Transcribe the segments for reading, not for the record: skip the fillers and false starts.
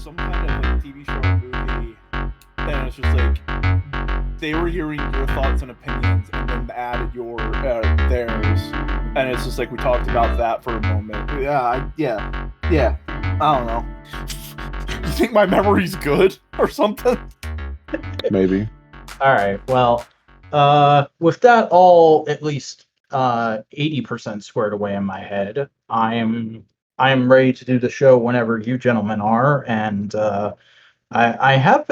some kind of like TV show or movie, and it's just like they were hearing your thoughts and opinions, and then added your theirs, and it's just like we talked about that for a moment. Yeah. I don't know. You think my memory's good or something? Maybe. All right. Well, with that all at least 80% squared away in my head, I am ready to do the show whenever you gentlemen are, and I have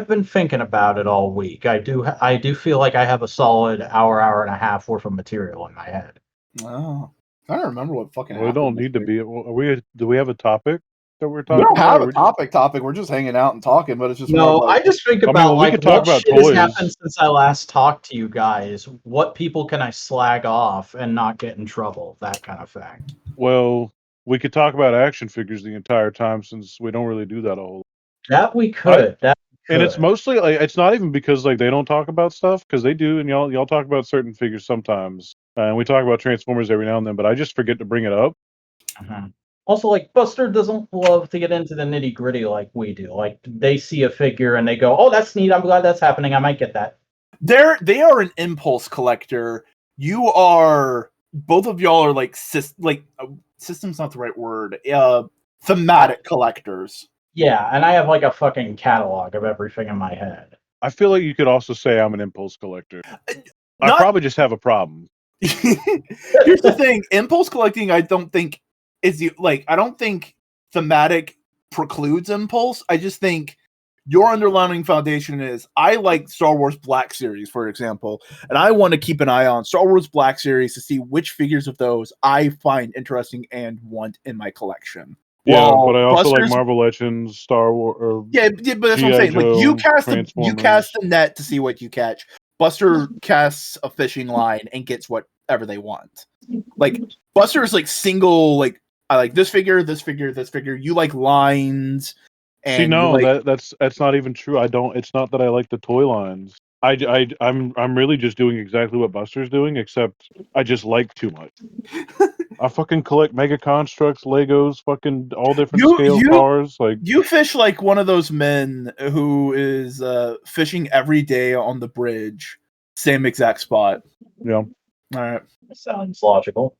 been thinking about it all week. I do feel like I have a solid hour and a half worth of material in my head. Oh, I don't remember what fucking. Well, it don't need to be. Do we have a topic that we're We talking don't have about? a topic. We're just hanging out and talking, but it's just No, more like, I just think I mean, about well, we like could talk what about shit has toys. happened since I last talked to you guys. What people can I slag off and not get in trouble? That kind of thing. Well, we could talk about action figures the entire time since we don't really do that a whole. That we could. And it's mostly like it's not even because like they don't talk about stuff because they do, and y'all talk about certain figures sometimes, and we talk about Transformers every now and then. But I just forget to bring it up. Uh-huh. Also, like Buster doesn't love to get into the nitty gritty like we do. Like they see a figure and they go, "Oh, that's neat. I'm glad that's happening. I might get that." they are an impulse collector. You are both of y'all are like system's not the right word. Thematic collectors. Yeah, and I have like a fucking catalog of everything in my head. I feel like you could also say I'm an impulse collector. I Not- probably just have a problem. Here's the thing: impulse collecting, I don't think I don't think thematic precludes impulse. I just think your underlying foundation is I like Star Wars Black Series, for example, and I want to keep an eye on Star Wars Black Series to see which figures of those I find interesting and want in my collection. Yeah, but I also like Marvel Legends, Star Wars. Yeah, but that's what I'm saying. Like you cast the net to see what you catch. Buster casts a fishing line and gets whatever they want. Like Buster is like single. Like I like this figure, this figure, this figure. You like lines. And see, no, that's not even true. I don't. It's not that I like the toy lines. I'm really just doing exactly what Buster's doing, except I just like too much. I fucking collect Mega Constructs, Legos, fucking all different scale cars. Like you fish like one of those men who is fishing every day on the bridge, same exact spot. Yeah. All right. Sounds logical.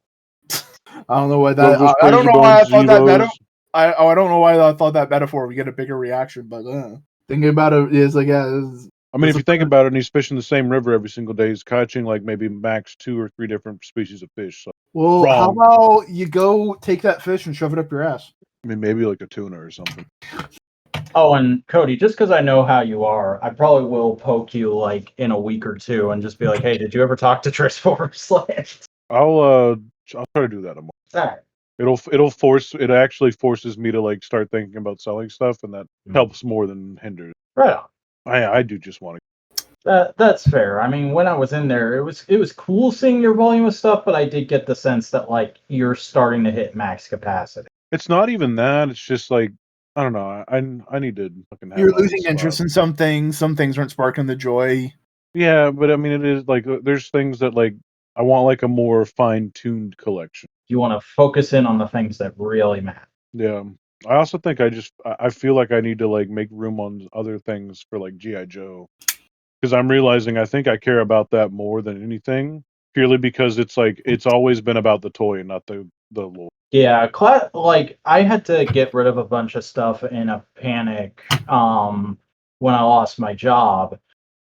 I don't know why that. I don't know why I thought that metaphor. I don't know why I thought that metaphor would get a bigger reaction, but thinking about it is like I mean, if you think about it, and he's fishing the same river every single day, he's catching like maybe max 2 or 3 different species of fish. So. Well, how about you go take that fish and shove it up your ass? I mean, maybe like a tuna or something. Oh, and Cody, just because I know how you are, I probably will poke you like in a week or two and just be like, "Hey, did you ever talk to Transformers?" I'll try to do that tomorrow. All right. It actually forces me to like start thinking about selling stuff, and that helps more than hinders. Right on. I do just want to. That's fair. I mean, when I was in there, it was cool seeing your volume of stuff, but I did get the sense that like you're starting to hit max capacity. It's not even that. It's just like I don't know. I need to fucking have. You're losing interest in some things. Some things aren't sparking the joy. Yeah, but I mean, it is like there's things that like I want like a more fine-tuned collection. You want to focus in on the things that really matter. Yeah. I also think I feel like I need to like make room on other things for like G.I. Joe. Because I'm realizing I think I care about that more than anything. Purely because it's like it's always been about the toy and not the lore. Yeah, like I had to get rid of a bunch of stuff in a panic when I lost my job.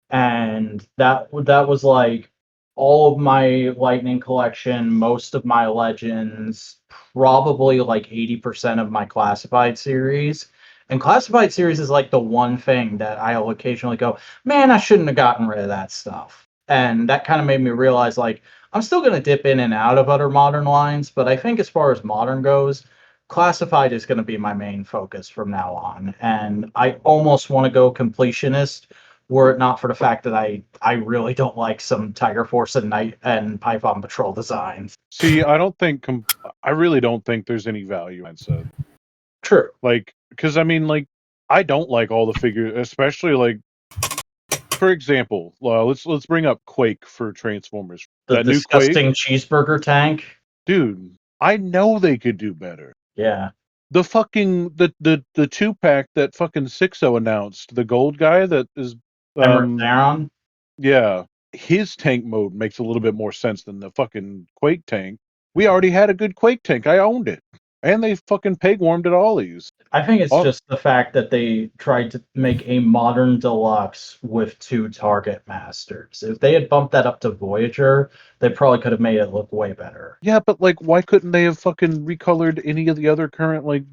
And that was like all of my Lightning collection, most of my Legends, probably like 80% of my Classified series. And Classified series is like the one thing that I'll occasionally go, man, I shouldn't have gotten rid of that stuff. And that kind of made me realize, like, I'm still going to dip in and out of other modern lines, but I think as far as modern goes, Classified is going to be my main focus from now on. And I almost want to go completionist, were it not for the fact that I really don't like some Tiger Force and Night and Python Patrol designs. See, I really don't think there's any value in said. True. Like, because I mean, like, I don't like all the figures, especially like, for example, let's bring up Quake for Transformers. The disgusting cheeseburger tank. Dude, I know they could do better. Yeah. The fucking the 2-pack that fucking Sixo announced, the gold guy that is Theron? yeah, his tank mode makes a little bit more sense than the fucking Quake tank. We already had a good Quake tank. I owned it. And they fucking peg warmed at Ollie's. I think it's Oh. just the fact that they tried to make a modern deluxe with 2 target masters. If they had bumped that up to Voyager, they probably could have made it look way better. Yeah, but like, why couldn't they have fucking recolored any of the other current like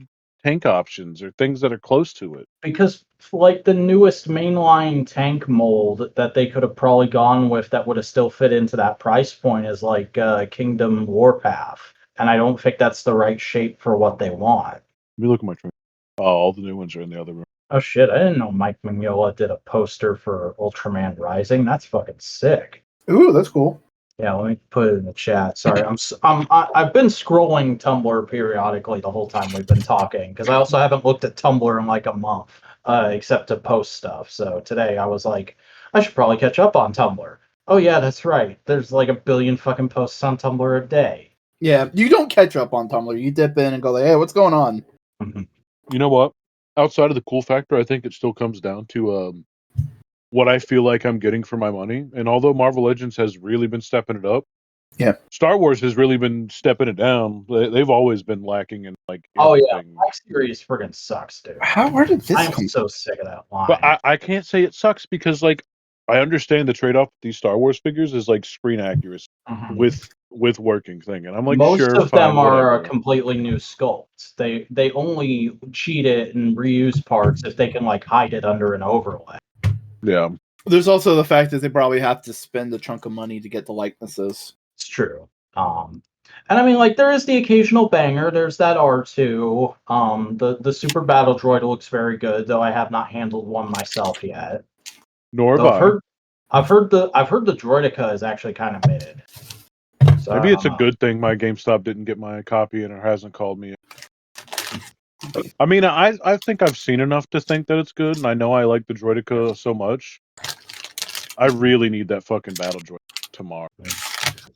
tank options or things that are close to it? Because like the newest mainline tank mold that they could have probably gone with that would have still fit into that price point is like Kingdom Warpath. And I don't think that's the right shape for what they want. Let me look at my train. Oh, all the new ones are in the other room. Oh shit, I didn't know Mike Mignola did a poster for Ultraman Rising. That's fucking sick. Ooh, that's cool. Yeah, let me put it in the chat. Sorry, I've been scrolling Tumblr periodically the whole time we've been talking because I also haven't looked at Tumblr in like a month, except to post stuff. So today I was like, I should probably catch up on Tumblr. Oh yeah, that's right. There's like a billion fucking posts on Tumblr a day. Yeah, you don't catch up on Tumblr. You dip in and go like, hey, what's going on? You know what? Outside of the cool factor, I think it still comes down to what I feel like I'm getting for my money. And although Marvel Legends has really been stepping it up, yeah, Star Wars has really been stepping it down. They've always been lacking in like everything. Oh yeah, everything. my series friggin' sucks, dude. Where did this I'm come so sick of that line. But I can't say it sucks because like I understand the trade off with these Star Wars figures is like screen accuracy with working thing, and I'm like, most sure, of fine, them are whatever. completely new sculpts. They only cheat it and reuse parts if they can like hide it under an overlay. Yeah. There's also the fact that they probably have to spend a chunk of money to get the likenesses. It's true. And I mean, like, there is the occasional banger. There's that R2. The Super Battle Droid looks very good, though I have not handled one myself yet. Nor have I've heard the Droidica is actually kind of mid. So maybe it's a good thing my GameStop didn't get my copy and it hasn't called me. I mean, I think I've seen enough to think that it's good, and I know I like the Droidica so much. I really need that fucking Battle Droid tomorrow.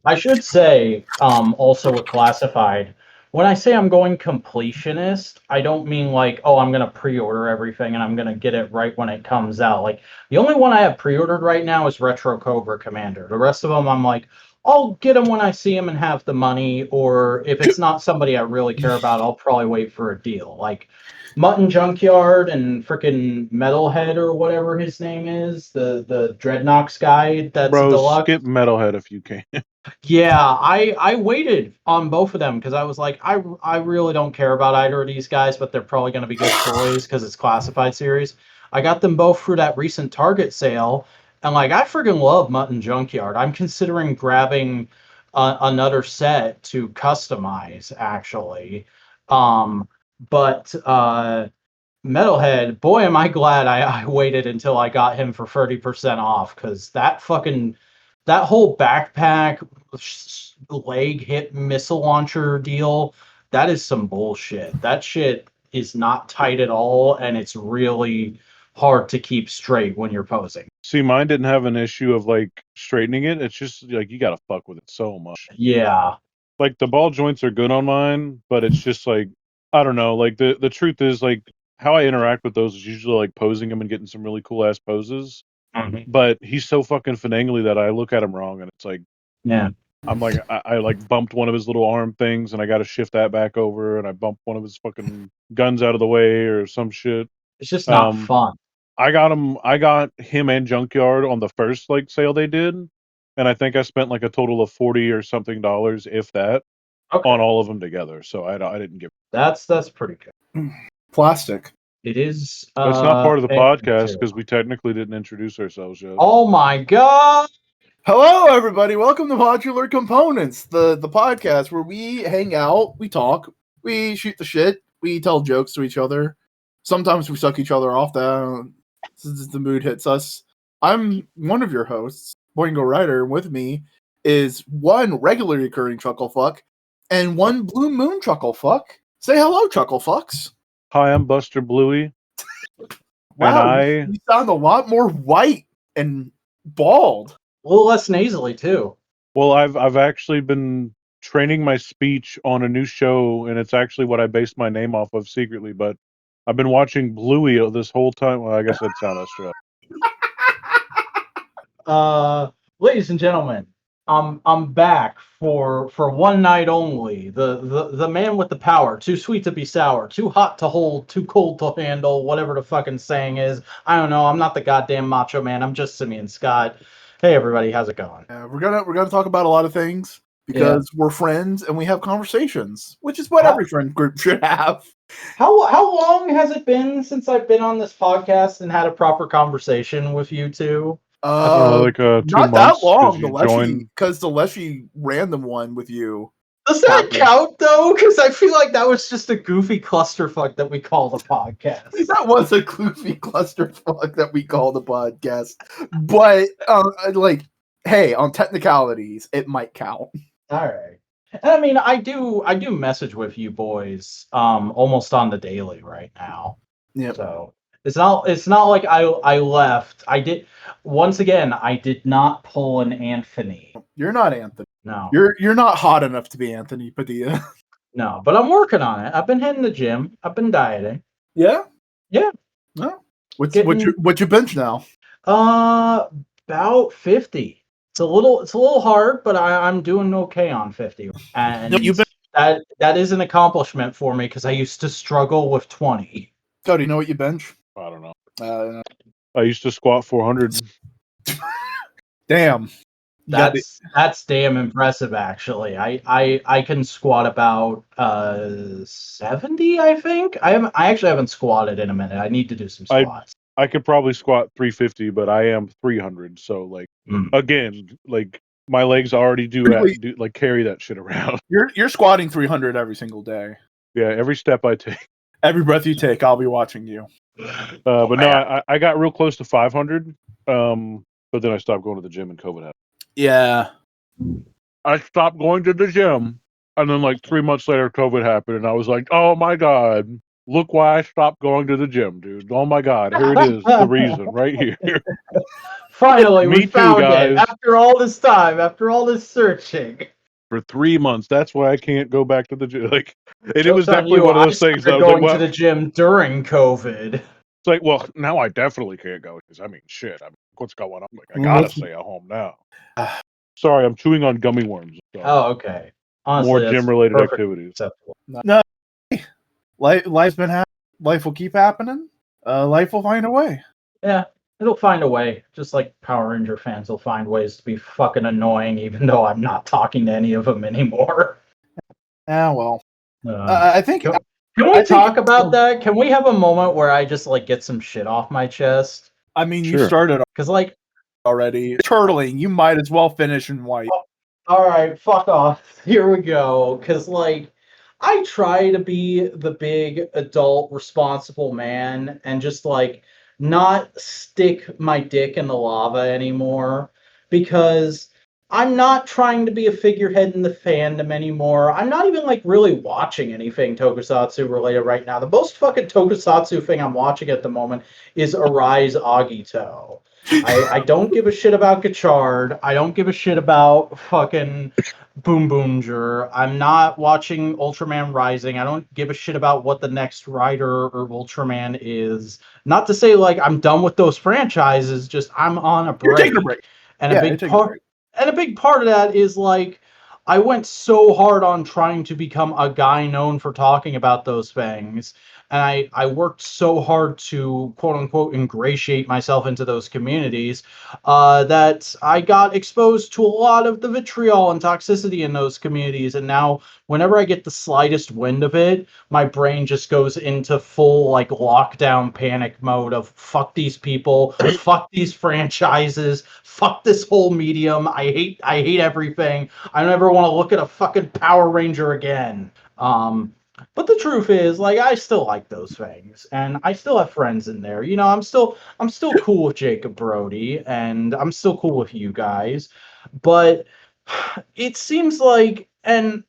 I should say, also with Classified, when I say I'm going completionist, I don't mean like, oh, I'm going to pre-order everything and I'm going to get it right when it comes out. Like, the only one I have pre-ordered right now is Retro Cobra Commander. The rest of them, I'm like, I'll get them when I see them and have the money, or if it's not somebody I really care about, I'll probably wait for a deal. Like, Mutton Junkyard and frickin' Metalhead or whatever his name is, the Dreadnoks guy that's Bro, deluxe. skip Metalhead if you can. Yeah, I waited on both of them because I was like, I really don't care about either of these guys, but they're probably going to be good toys because it's Classified series. I got them both through that recent Target sale, and like I friggin' love Mutton Junkyard. I'm considering grabbing another set to customize actually, but Metalhead, boy, am I glad I waited until I got him for 30% off because that whole backpack leg hip missile launcher deal, that is some bullshit. That shit is not tight at all, and it's really hard to keep straight when you're posing. See, mine didn't have an issue of like straightening it. It's just like you gotta fuck with it so much. Yeah. Like the ball joints are good on mine, but it's just like I don't know. Like the truth is like how I interact with those is usually like posing them and getting some really cool ass poses. But he's so fucking finagly that I look at him wrong, and it's like, yeah, I'm like, I like bumped one of his little arm things, and I got to shift that back over, and I bumped one of his fucking guns out of the way or some shit. it's just not fun. I got him and Junkyard on the first like sale they did, and I think I spent like a total of $40 or something, if that, on all of them together. So I didn't give. That's pretty good. Plastic. It is. That's not part of the podcast because we technically didn't introduce ourselves yet. Oh my god! Hello, everybody. Welcome to Modular Components, the podcast where we hang out, we talk, we shoot the shit, we tell jokes to each other. Sometimes we suck each other off. The mood hits us. I'm one of your hosts, Boingo Ryder, and with me is one regularly occurring Chucklefuck and one Blue Moon Chucklefuck. Say hello, Chucklefucks. Hi, I'm Buster Bluey. Wow, you sound a lot more white and bald. A little less nasally too. Well, I've actually been training my speech on a new show, and it's actually what I based my name off of secretly. But I've been watching Bluey this whole time. Well, I guess that's South Australia. Ladies and gentlemen, I'm back for one night only. The man with the power, too sweet to be sour, too hot to hold, too cold to handle, whatever the fucking saying is. I don't know. I'm not the goddamn macho man. I'm just Simeon Scott. Hey everybody, how's it going? We're gonna talk about a lot of things because we're friends and we have conversations, which is what every friend group should have. How long has it been since I've been on this podcast and had a proper conversation with you two? Like 2 months. Not that long, joined. because the Leshy random one with you. Does that count though? Because I feel like that was just a goofy clusterfuck that we call the podcast. That was a goofy clusterfuck that we call the podcast. But hey, on technicalities, it might count. All right. I mean, I do message with you boys almost on the daily right now. Yeah. So it's not like I left. I did not pull an Anthony. You're not Anthony. No. You're not hot enough to be Anthony Padilla. No, but I'm working on it. I've been hitting the gym. I've been dieting. Yeah? Yeah. No. What's your bench now? About 50. It's a little hard, but I'm doing okay on 50. And that is an accomplishment for me because I used to struggle with 20. Cody, you know what you bench? I don't know. I used to squat 400. Damn. That's damn impressive, actually. I can squat about 70, I think. I actually haven't squatted in a minute. I need to do some squats. I could probably squat 350, but I am 300. So again, my legs already do carry that shit around. You're squatting 300 every single day. Yeah, every step I take. Every breath you take, I'll be watching you. But no, I got real close to 500. But then I stopped going to the gym and COVID happened. Yeah. I stopped going to the gym, and then 3 months later, COVID happened, and I was like, "Oh my god, look why I stopped going to the gym, dude! Oh my god, here it is, the reason right here." Finally, we found it after all this time, after all this searching. For 3 months, that's why I can't go back to the gym. It was definitely one of those things. I was going to the gym during COVID. It's like, well, now I definitely can't go because shit. What's going on? I gotta stay at home now. Sorry, I'm chewing on gummy worms. So. Oh, okay. Honestly, more gym-related activities. Acceptable. No, life's been happening. Life will keep happening. Life will find a way. Yeah, it'll find a way. Just like Power Ranger fans will find ways to be fucking annoying, even though I'm not talking to any of them anymore. Well. I think. Can we talk about that? Can we have a moment where I just get some shit off my chest? I mean, sure. You started because already turtling. You might as well finish in white. All right, fuck off. Here we go. Because I try to be the big adult responsible man and just not stick my dick in the lava anymore because I'm not trying to be a figurehead in the fandom anymore. I'm not even really watching anything tokusatsu related right now. The most fucking tokusatsu thing I'm watching at the moment is Arise Agito. I don't give a shit about Gachard. I don't give a shit about fucking Boom Boomger. I'm not watching Ultraman Rising. I don't give a shit about what the next Rider or Ultraman is. Not to say I'm done with those franchises, just I'm on a break. You're taking a break. And a big part of that is I went so hard on trying to become a guy known for talking about those things. And I worked so hard to, quote unquote, ingratiate myself into those communities that I got exposed to a lot of the vitriol and toxicity in those communities. And now whenever I get the slightest wind of it, my brain just goes into full lockdown panic mode of fuck these people, fuck these franchises, fuck this whole medium. I hate everything. I don't ever want to look at a fucking Power Ranger again. But the truth is, I still like those things, and I still have friends in there. I'm still cool with Jacob Brody, and I'm still cool with you guys. But it seems and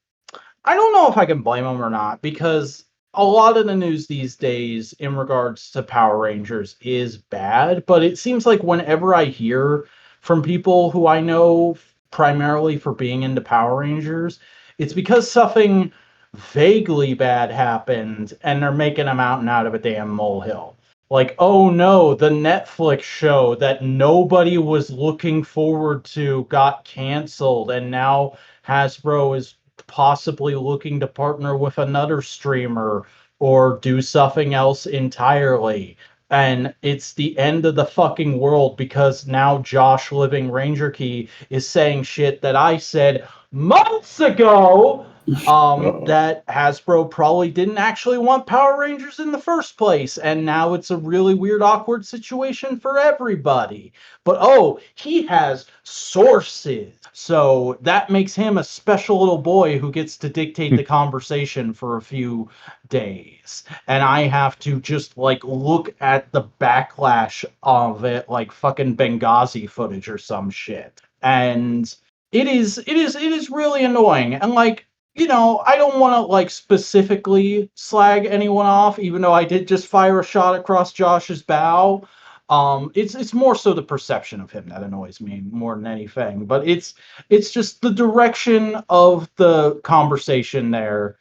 I don't know if I can blame them or not, because a lot of the news these days in regards to Power Rangers is bad. But it seems whenever I hear from people who I know primarily for being into Power Rangers, It's because something vaguely bad happened and they're making a mountain out of a damn molehill. Like, oh no, the Netflix show that nobody was looking forward to got canceled, and now Hasbro is possibly looking to partner with another streamer or do something else entirely. And it's the end of the fucking world because now Josh Living Ranger Key is saying shit that I said months ago, that Hasbro probably didn't actually want Power Rangers in the first place, and now it's a really weird, awkward situation for everybody. But oh, he has sources, so that makes him a special little boy who gets to dictate the conversation for a few days. And I have to just like look at the backlash of it like fucking Benghazi footage or some shit. And it is really annoying. And like, you know, I don't want to like specifically slag anyone off, even though I did just fire a shot across Josh's bow. It's more so the perception of him that annoys me more than anything. But it's just the direction of the conversation there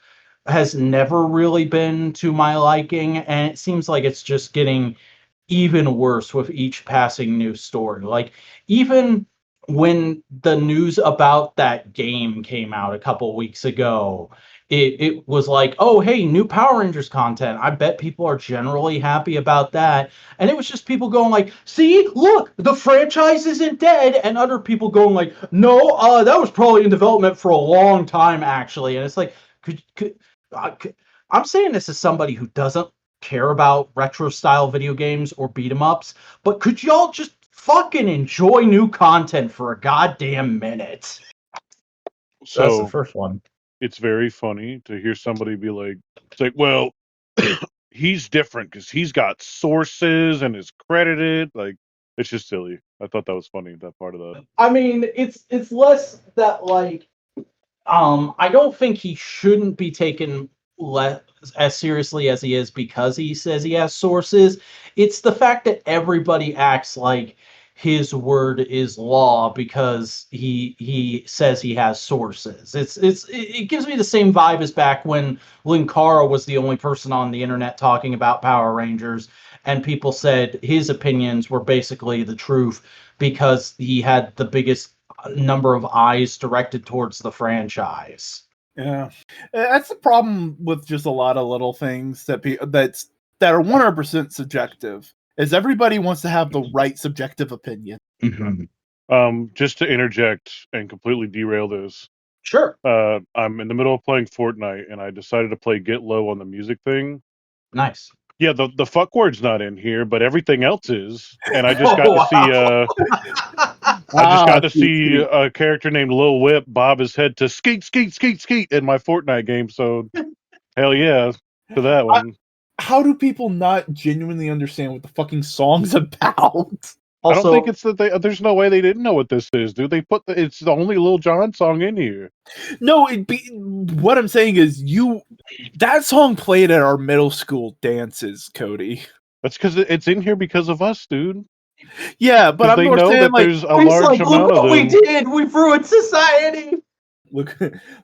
has never really been to my liking, and it seems like it's just getting even worse with each passing news story. Like, even when the news about that game came out a couple weeks ago, it was like, oh, hey, new Power Rangers content. I bet people are generally happy about that. And it was just people going like, see, look, the franchise isn't dead. And other people going like, no, that was probably in development for a long time, actually. And it's like, I'm saying this as somebody who doesn't care about retro style video games or beat 'em ups, but could y'all just fucking enjoy new content for a goddamn minute? So that's the first one. It's very funny to hear somebody be like, it's like, well, he's different because he's got sources and is credited. Like, it's just silly. I thought that was funny, that part of that. I mean, it's less that like, I don't think he shouldn't be taken less as seriously as he is because he says he has sources. It's the fact that everybody acts like his word is law because he says he has sources. It gives me the same vibe as back when Linkara was the only person on the internet talking about Power Rangers, and people said his opinions were basically the truth because he had the biggest number of eyes directed towards the franchise. Yeah, that's the problem with just a lot of little things that that are 100% subjective. Is everybody wants to have the right subjective opinion? Mm-hmm. Just to interject and completely derail this. Sure. I'm in the middle of playing Fortnite, and I decided to play Get Low on the music thing. Nice. Yeah, the fuck word's not in here, but everything else is. And I just got to see a character named Lil Whip bob his head to skeet skeet skeet skeet in my Fortnite game. So hell yeah to that one. How do people not genuinely understand what the fucking song's about? Also, I don't think it's that there's no way they didn't know what this is, dude. It's the only Lil Jon song in here. No, what I'm saying is that song played at our middle school dances, Cody. That's because it's in here because of us, dude. Yeah, but I'm they more know saying that like there's a large amount of them. We did. We ruined society. Look.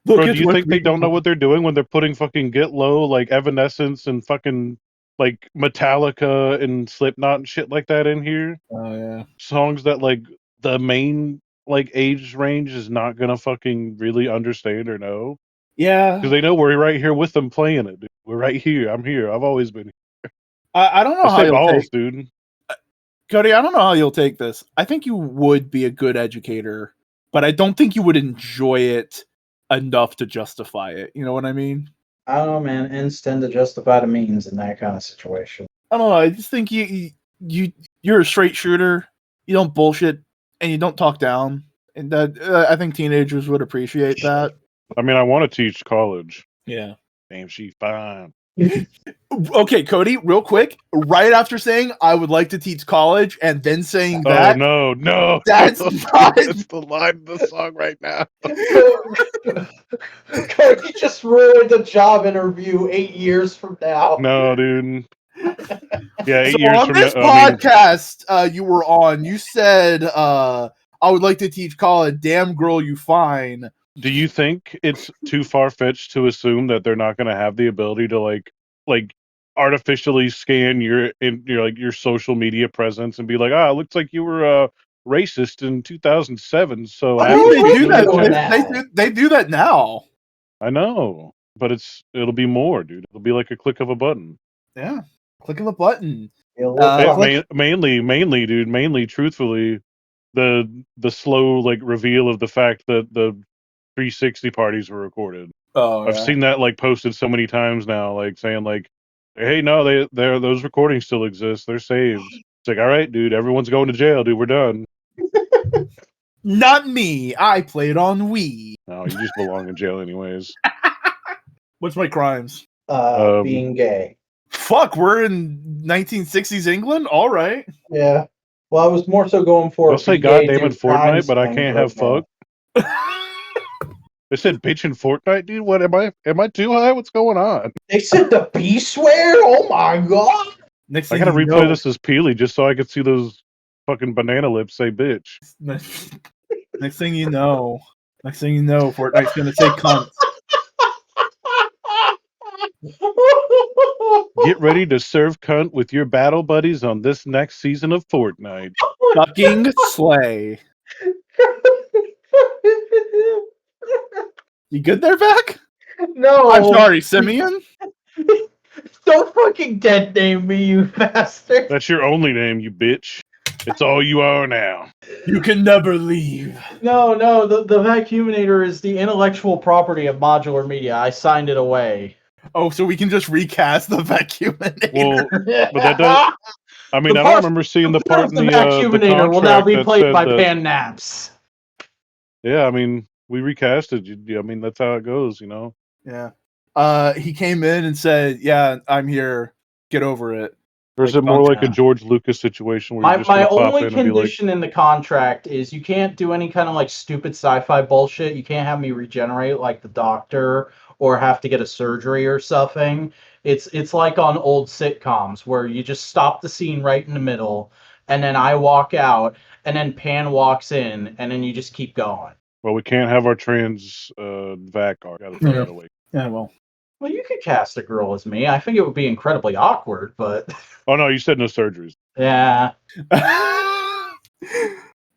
Bro, do you think they don't know what they're doing when they're putting fucking Get Low, like Evanescence and fucking like Metallica and Slipknot and shit like that in here? Oh yeah, songs that like the main like age range is not gonna fucking really understand or know. Yeah, because they know we're right here with them playing it. Dude. We're right here. I'm here. I've always been here. I don't know how you'll balls, take, dude. Cody. I don't know how you'll take this. I think you would be a good educator, but I don't think you would enjoy it enough to justify it. You know what I mean? I don't know, man. Ends tend to justify the means in that kind of situation. I don't know. I just think you're a straight shooter. You don't bullshit and you don't talk down, and that I think teenagers would appreciate that. I mean, I want to teach college. Yeah. Damn, she fine. Okay, Cody, real quick. Right after saying I would like to teach college, and then saying that. Oh no! That's not. That's the line of the song right now. Cody just ruined a job interview 8 years from now. No, dude. Yeah, 8 So years on from this now. podcast you were on, you said I would like to teach college. Damn girl, you fine. Do you think it's too far-fetched to assume that they're not going to have the ability to like artificially scan your social media presence and be like, it looks like you were racist in 2007, so I Who mean, they do is that. doing They do that now. I know, but it'll be more, dude. It'll be like a click of a button. Yeah, click of a button. Mainly, dude. Mainly, truthfully, the slow like reveal of the fact that the 360 parties were recorded. Oh, I've seen that like posted so many times now, like saying like, "Hey, no, those recordings still exist. They're saved." It's like, all right, dude. Everyone's going to jail, dude. We're done. Not me. I played on Wii. No, you just belong in jail anyways. What's my crimes? Being gay. Fuck, we're in 1960s England. All right. Yeah. Well, I was more so going for. I'll say be gay, goddamn do it Fortnite, crimes but I thing, can't have no. fuck. They said bitch in Fortnite, dude. What am I too high? What's going on? They said the B swear. Oh my god. Next I thing gotta you replay know, this as Peely just so I could see those fucking banana lips say bitch. Next thing you know, Fortnite's gonna say cunt. Get ready to serve cunt with your battle buddies on this next season of Fortnite. Fucking slay. You good there, Vac? No. I'm sorry, Simeon. Don't fucking dead name me, you bastard. That's your only name, you bitch. It's all you are now. You can never leave. No, the vacuuminator is the intellectual property of Modular Media. I signed it away. Oh, so we can just recast the vacuuminator. Well, but that does. I mean, I don't remember seeing the part in the vacuuminator will now contract be that played said by that. Pan Naps. Yeah, I mean, we recasted. I mean, that's how it goes, you know. Yeah. He came in and said, "Yeah, I'm here. Get over it." Or is it more like a yeah. George Lucas situation where My you're just gonna pop only in and be like, condition in the contract is you can't do any kind of like stupid sci-fi bullshit. You can't have me regenerate like the Doctor or have to get a surgery or something. It's like on old sitcoms where you just stop the scene right in the middle and then I walk out and then Pan walks in and then you just keep going. well, we can't have our trans vac art. Gotta throw that away. Yeah, well. Well, you could cast a girl as me. I think it would be incredibly awkward, but Oh no, you said no surgeries. yeah.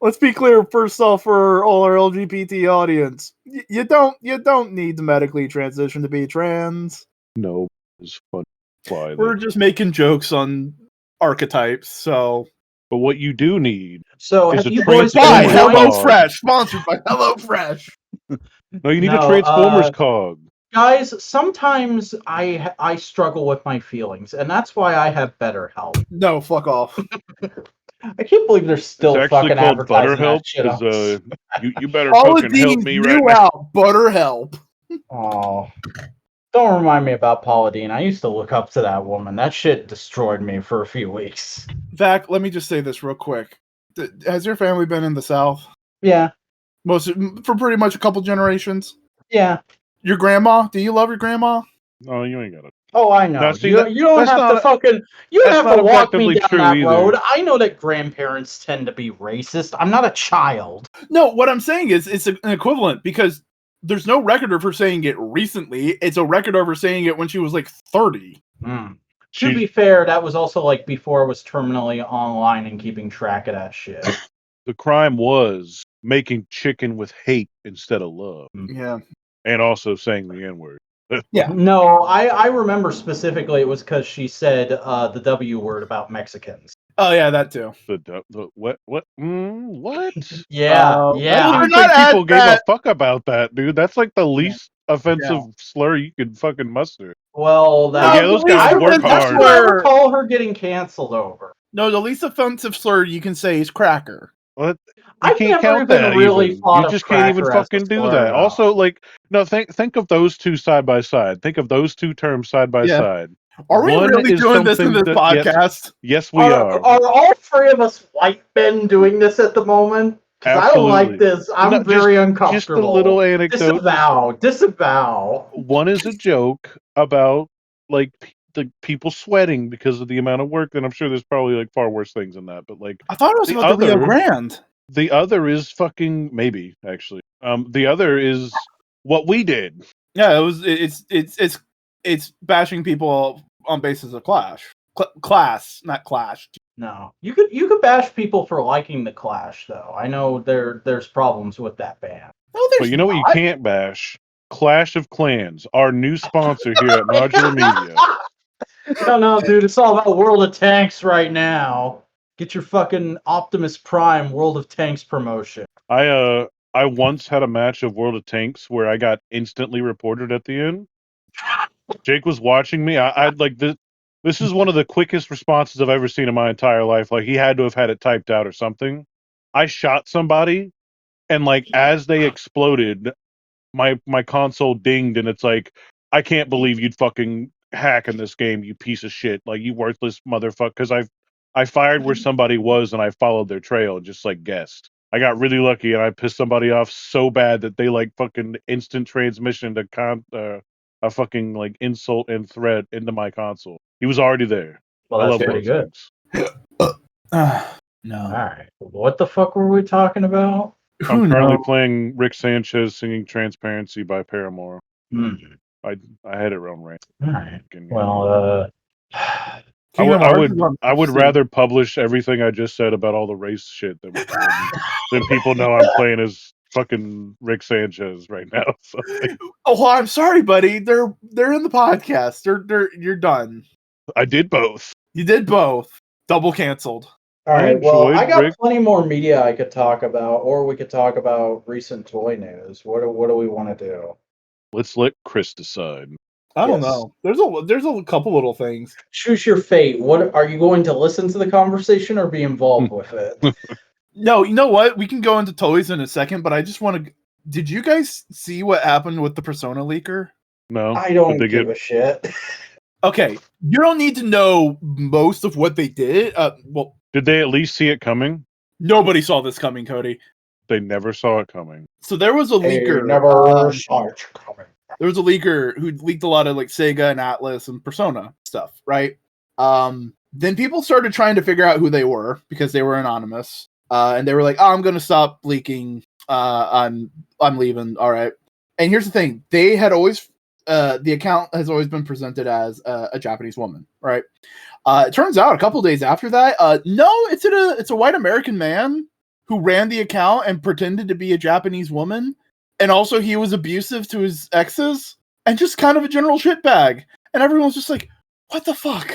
Let's be clear first off for all our LGBT audience. You don't need to medically transition to be trans. No, it's fun. Fly We're just making jokes on archetypes, so. But what you do need So is have a you boys Transformers been enjoying- cog. HelloFresh, sponsored by HelloFresh. No, you need No, a Transformers cog. Guys, sometimes I struggle with my feelings, and that's why I have BetterHelp. No, fuck off. I can't believe they're still It's actually fucking called advertising ButterHelp. that shit. Because you better All fucking the help Dean's me new right now. out, ButterHelp. Oh, don't remind me about Paula Deen. I used to look up to that woman. That shit destroyed me for a few weeks. Vac, let me just say this real quick. Has your family been in the South? Yeah, For pretty much a couple generations? yeah. Your grandma? Do you love your grandma? Oh, you ain't got it. Oh, I know. Now, see, you don't that's have not to a- fucking. You don't that's have to not walk me objectively down true that either. road. I know that grandparents tend to be racist. I'm not a child. No, what I'm saying is it's an equivalent because there's no record of her saying it recently. It's a record of her saying it when she was like 30. To She's- be fair, that was also like before I was terminally online and keeping track of that shit. The crime was making chicken with hate instead of love, Yeah. and also saying the N-word. Yeah. No, I remember specifically it was because she said the W word about Mexicans. Oh yeah, that too. The what? What? What? Yeah, I yeah. don't We're even not think people at gave that. a fuck about that, dude. That's like the least offensive slur you could fucking muster. Well, that Yeah, those guys work that's hard. what I recall her getting canceled over. No, the least offensive slur you can say is cracker. What? You I've can't never count even that. really Even. thought You of just can't even cracker as a fucking do slur, that. though. Also, like, no, think of those two side by side. Think of those two terms side by Yeah. side. Are we One really is doing this in something this that- podcast? Yes, we are. Are all three of us white men doing this at the moment? Because I don't like Absolutely. this. I'm No, very Just uncomfortable. a little anecdote. Disavow. One is a joke about like the people sweating because of the amount of work, and I'm sure there's probably like far worse things than that. But like I thought it was the about the Rio other- Grande. the other is fucking maybe actually. The other is what we did. Yeah, it's bashing people on basis of class, not clash. No, you could bash people for liking the Clash, though. I know there's problems with that band. No, there's But you know what you not. can't bash? Clash of Clans, our new sponsor here at Modular Media. No, dude, it's all about World of Tanks right now. Get your fucking Optimus Prime World of Tanks promotion. I once had a match of World of Tanks where I got instantly reported at the end. Jake was watching me. I'd like this. This is one of the quickest responses I've ever seen in my entire life. Like he had to have had it typed out or something. I shot somebody, and like as they exploded, my console dinged, and it's like, I can't believe you'd fucking hack in this game, you piece of shit, like you worthless motherfucker. Because I fired where somebody was, and I followed their trail, just like guessed. I got really lucky, and I pissed somebody off so bad that they like fucking instant transmission to a fucking like insult and threat into my console. He was already there. Well, I that's love pretty good. No. All right. What the fuck were we talking about? I'm currently playing Rick Sanchez singing "Transparency" by Paramore. Hmm. I had it wrong right. All right. Well, I would rather publish everything I just said about all the race shit than people know I'm playing as fucking Rick Sanchez right now. So, like, oh, well, I'm sorry, buddy. They're in the podcast. You're done. I did both. You did both. Double canceled. all right. Well, I got Rick. plenty more media I could talk about, or we could talk about recent toy news. What do we want to do? Let's let Chris decide. I don't know. There's a couple little things. Choose your fate. What are you going to listen to the conversation or be involved with it? No, you know what? We can go into toys in a second, but I just want to. Did you guys see what happened with the Persona leaker? No, I don't give a shit. Okay, you don't need to know most of what they did. Well, did they at least see it coming? Nobody saw this coming, Cody. They never saw it coming. So there was a leaker. Never saw it coming. There was a leaker who leaked a lot of like Sega and Atlas and Persona stuff, right? Then people started trying to figure out who they were because they were anonymous, and they were like, "Oh, I'm going to stop leaking. I'm leaving." All right. And here's the thing: they had always the account has always been presented as a Japanese woman, right? It turns out a couple days after that, no, it's a white American man who ran the account and pretended to be a Japanese woman. And also he was abusive to his exes and just kind of a general shitbag. And everyone's just like, what the fuck?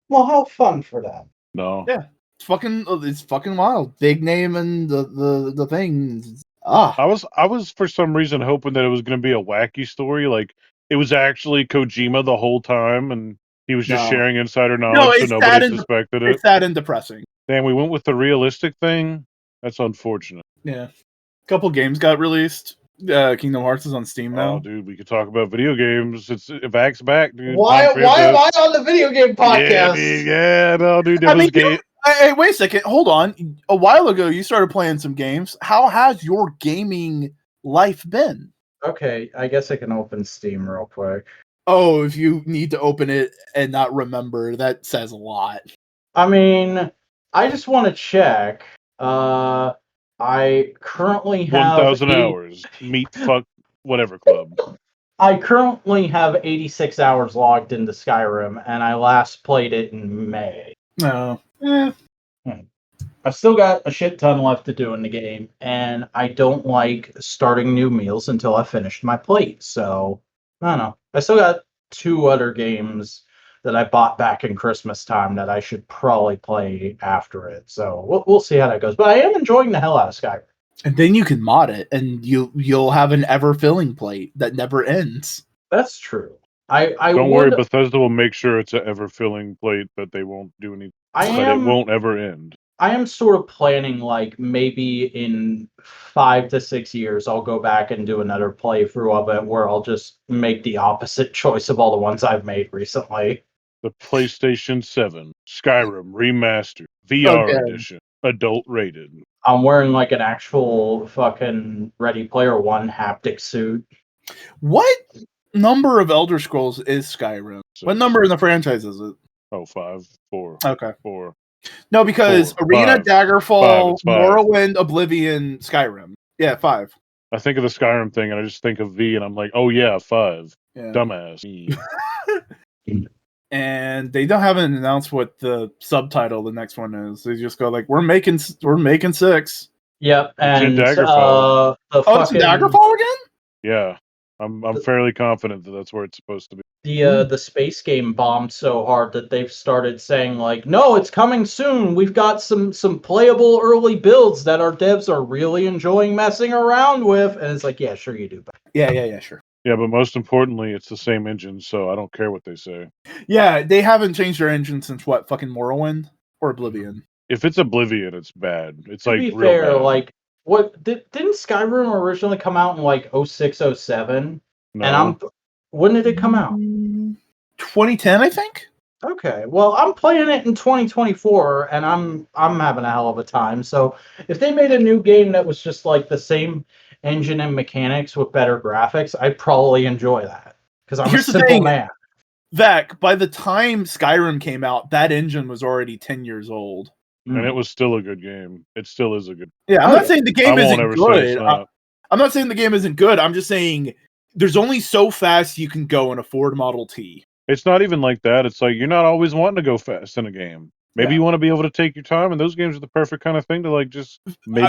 Well, how fun for them. No. Yeah. It's fucking wild. Big name and the thing. I was for some reason hoping that it was going to be a wacky story. Like it was actually Kojima the whole time and he was just sharing insider knowledge so nobody suspected it. It's sad and depressing. Damn, we went with the realistic thing? That's unfortunate. Yeah. A couple games got released. Kingdom Hearts is on Steam now. Oh, dude, we could talk about video games. It's Vac's back, dude. Why am I on the video game podcast? Yeah, no, dude. Hey, wait a second. Hold on. A while ago, you started playing some games. How has your gaming life been? Okay, I guess I can open Steam real quick. Oh, if you need to open it and not remember, that says a lot. I mean, I just want to check. I currently have 1,000 hours. Meat fuck whatever club. I currently have 86 hours logged into Skyrim, and I last played it in May. No. I've still got a shit ton left to do in the game, and I don't like starting new meals until I finished my plate. So, I don't know. I still got 2 other games that I bought back in Christmas time that I should probably play after it. So we'll see how that goes. But I am enjoying the hell out of Skyrim. And then you can mod it, and you'll have an ever-filling plate that never ends. That's true. Don't worry, Bethesda will make sure it's an ever-filling plate that they won't do anything. It won't ever end. I am sort of planning, like, maybe in 5 to 6 years, I'll go back and do another playthrough of it where I'll just make the opposite choice of all the ones I've made recently. The PlayStation 7, Skyrim Remastered, VR Edition, adult rated. I'm wearing like an actual fucking Ready Player One haptic suit. What number of Elder Scrolls is Skyrim? What number in the franchise is it? Oh, 5, 4. Okay. 4. No, because 4, Arena, 5. Daggerfall, It's 5. Morrowind, Oblivion, Skyrim. Yeah, 5. I think of the Skyrim thing, and I just think of V, and I'm like, oh yeah, 5. Yeah. Dumbass. Me. And they haven't announced what the subtitle the next one is. They just go like, "We're making 6." Yep, It's in and Daggerfall. the Oh, it's in Daggerfall again? Yeah, I'm fairly confident that that's where it's supposed to be. the space game bombed so hard that they've started saying like, no, it's coming soon. We've got some playable early builds that our devs are really enjoying messing around with, and it's like, yeah, sure you do. Yeah, sure. Yeah, but most importantly, it's the same engine, so I don't care what they say. Yeah, they haven't changed their engine since what, fucking Morrowind or Oblivion? If it's Oblivion, it's bad. It's To like be real fair, bad. like what didn't Skyrim originally come out in like 06, 07? No. And when did it come out? 2010, I think. Okay, well, I'm playing it in 2024, and I'm having a hell of a time. So if they made a new game that was just like the same engine and mechanics with better graphics, I'd probably enjoy that because I'm Here's a the simple thing. man. Vec, by the time Skyrim came out, that engine was already 10 years old. And it was still a good game. It still is a good. Yeah, I'm not saying the game I won't isn't ever say it's good. not. I'm not saying the game isn't good. I'm just saying there's only so fast you can go in a Ford Model T. It's not even like that. It's like you're not always wanting to go fast in a game. Maybe Yeah. you want to be able to take your time, and those games are the perfect kind of thing to like just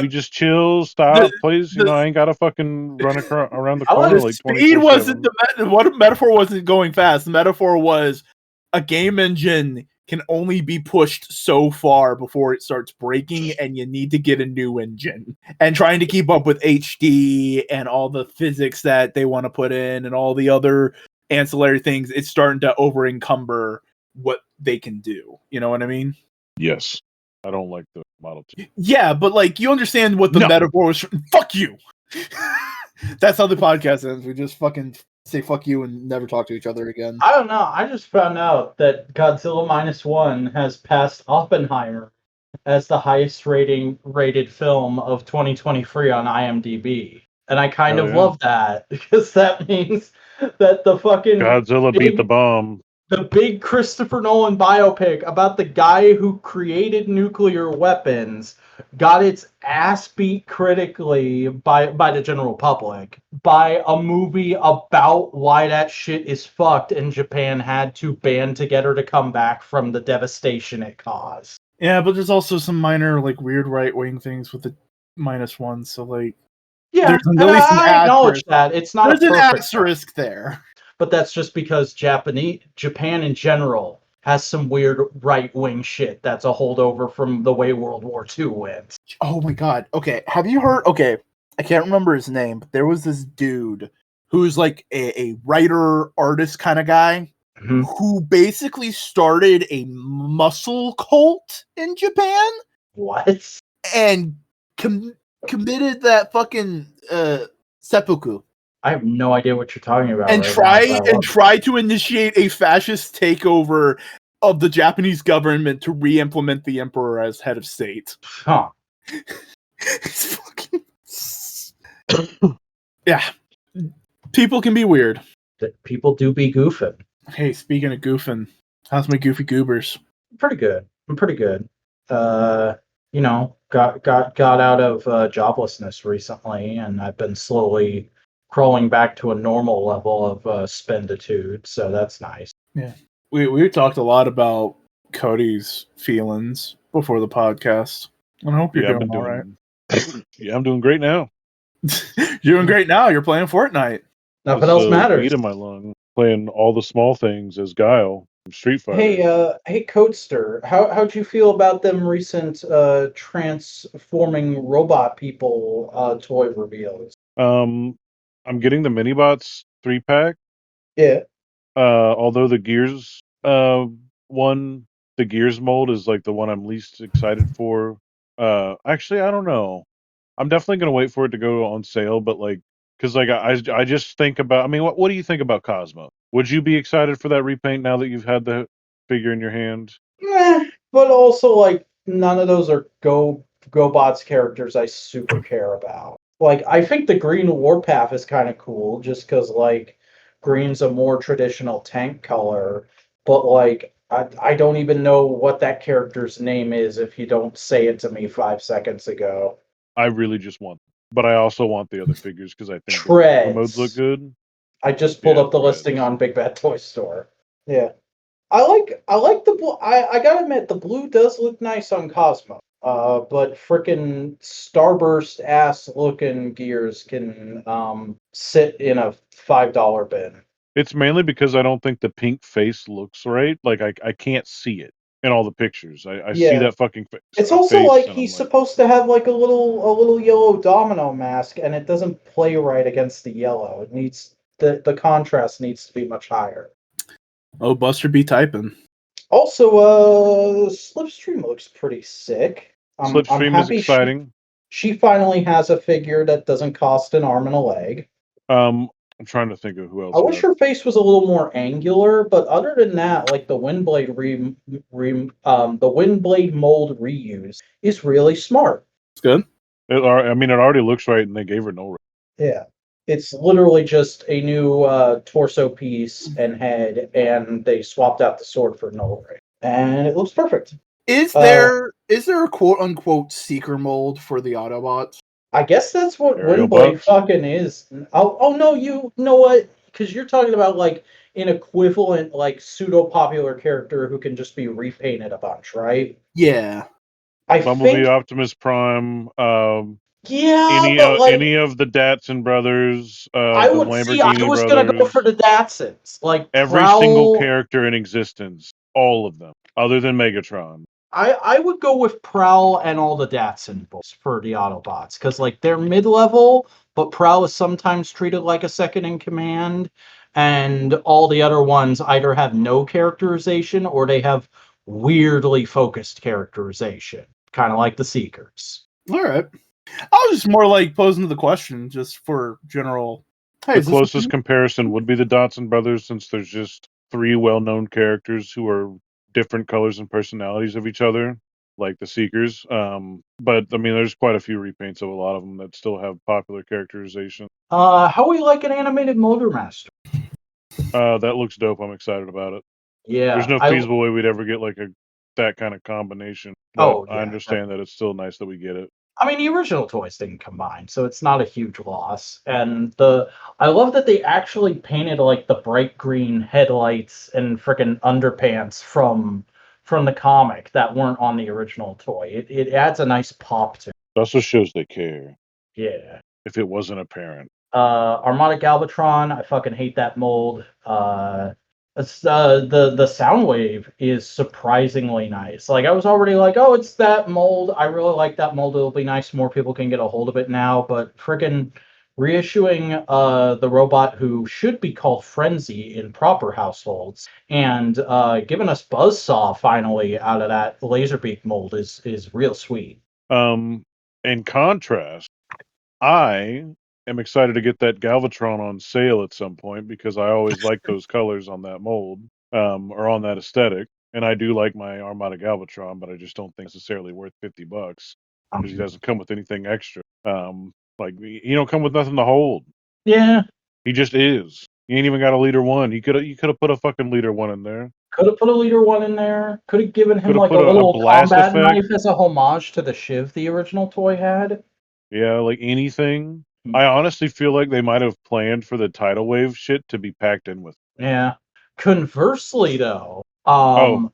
just chill, stop, please. I ain't gotta fucking run around the corner like speed 24/7. wasn't what metaphor wasn't going fast. The metaphor was a game engine can only be pushed so far before it starts breaking, and you need to get a new engine. And trying to keep up with HD and all the physics that they want to put in and all the other ancillary things, it's starting to over encumber what they can do. You know what I mean? Yes. I don't like the Model T. Yeah, but like you understand what the metaphor was. Fuck you. That's how the podcast ends. We just fucking say fuck you and never talk to each other again. I don't know. I just found out that Godzilla -1 has passed Oppenheimer as the highest rated film of 2023 on IMDb. And I kind of love that because that means that the fucking Godzilla beat the bomb. The big Christopher Nolan biopic about the guy who created nuclear weapons got its ass beat critically by the general public by a movie about why that shit is fucked and Japan had to band together to come back from the devastation it caused. Yeah, but there's also some minor like weird right-wing things with the -1, so like yeah, there's at least I acknowledge that. It's not there's an asterisk there. But that's just because Japan in general has some weird right-wing shit that's a holdover from the way World War II went. Oh my god. Okay, have you heard? Okay, I can't remember his name, but there was this dude who's like a writer, artist kind of guy who basically started a muscle cult in Japan. What? And committed that fucking seppuku. I have no idea what you're talking about. And try to initiate a fascist takeover of the Japanese government to re-implement the emperor as head of state. Huh. It's fucking... Yeah. People can be weird. People do be goofing. Hey, speaking of goofing, how's my goofy goobers? Pretty good. I'm pretty good. You know, got out of joblessness recently, and I've been slowly crawling back to a normal level of spenditude, so that's nice. Yeah. We talked a lot about Cody's feelings before the podcast. I hope you're doing all right. Yeah, I'm doing great now. You're doing great now. You're playing Fortnite. Nothing else matters. Weed in my lung, playing all the small things as Guile from Street Fighter. Hey, Codester, how'd you feel about them recent transforming robot people toy reveals? I'm getting the Minibots 3-pack. Yeah. Although the Gears one, the Gears mold is like the one I'm least excited for. Actually, I don't know. I'm definitely gonna wait for it to go on sale, but like, because like I just think about. I mean, what do you think about Cosmo? Would you be excited for that repaint now that you've had the figure in your hand? But also like none of those are GoBots characters I super care about. Like, I think the green Warpath is kind of cool just because, like, green's a more traditional tank color. But, like, I don't even know what that character's name is if you don't say it to me 5 seconds ago. I really just want, but I also want the other figures because I think the modes look Treads. good. I just pulled Yeah, up the Treads. listing on Big Bad Toy Store. Yeah. I like the blue. I gotta admit, the blue does look nice on Cosmo. But frickin' Starburst ass looking gears can sit in a $5 bin. It's mainly because I don't think the pink face looks right. Like I can't see it in all the pictures. I see Yeah. that fucking It's also face, like and he's I'm like, supposed to have like a little yellow domino mask, and it doesn't play right against the yellow. It needs the contrast needs to be much higher. Oh, Buster be typing. Also, Slipstream looks pretty sick. I'm Slipstream is happy exciting. she finally has a figure that doesn't cost an arm and a leg. I'm trying to think of who else. I wish her face was a little more angular, but other than that, like the Windblade the Windblade mold reuse is really smart. It's good. I mean, it already looks right, and they gave her no. Yeah. It's literally just a new torso piece and head, and they swapped out the sword for null ray. And it looks perfect. Is there a quote unquote seeker mold for the Autobots? I guess that's what Aerial Windblade buffs? fucking is. Oh no, you know what? Because you're talking about like an equivalent, like pseudo popular character who can just be repainted a bunch, right? Yeah. I Bumblebee, think, Optimus Prime, yeah, but like any of the Datsun brothers, I the would see. I Lamborghini was gonna go for brothers, the Datsons, like every single Prowl. character in existence, all of them, other than Megatron. I would go with Prowl and all the Datsun bulls for the Autobots because like they're mid-level, but Prowl is sometimes treated like a second in command, and all the other ones either have no characterization or they have weirdly focused characterization, kind of like the Seekers. All right. I was just more like posing the question just for general. Hey, The closest comparison would be the Datsun brothers, since there's just three well-known characters who are different colors and personalities of each other, like the Seekers. But I mean, there's quite a few repaints of a lot of them that still have popular characterization. How we like an animated Motor Master? That looks dope. I'm excited about it. Yeah, There's no feasible way we'd ever get like that kind of combination, but I understand that it's still nice that we get it. I mean, the original toys didn't combine, so it's not a huge loss. And I love that they actually painted like the bright green headlights and freaking underpants from the comic that weren't on the original toy. It adds a nice pop to it. It also shows they care. Yeah. If it wasn't apparent. Armada Galvatron, I fucking hate that mold. The Soundwave is surprisingly nice. Like I was already like, oh, it's that mold. I really like that mold. It'll be nice. More people can get a hold of it now. But freaking reissuing the robot who should be called Frenzy in proper households and giving us Buzzsaw finally out of that Laserbeak mold is real sweet. In contrast, I am excited to get that Galvatron on sale at some point because I always like those colors on that mold, or on that aesthetic. And I do like my Armada Galvatron, but I just don't think it's necessarily worth $50 because he doesn't come with anything extra. Like he don't come with nothing to hold. Yeah. He just is. He ain't even got a leader one. You could have put a fucking leader one in there. Could have put a leader one in there. Could have given him Coulda like a put a little blast combat effect. knife as a homage to the Shiv the original toy had. Yeah, like anything. I honestly feel like they might have planned for the tidal wave shit to be packed in with. Yeah. Conversely, though, Well,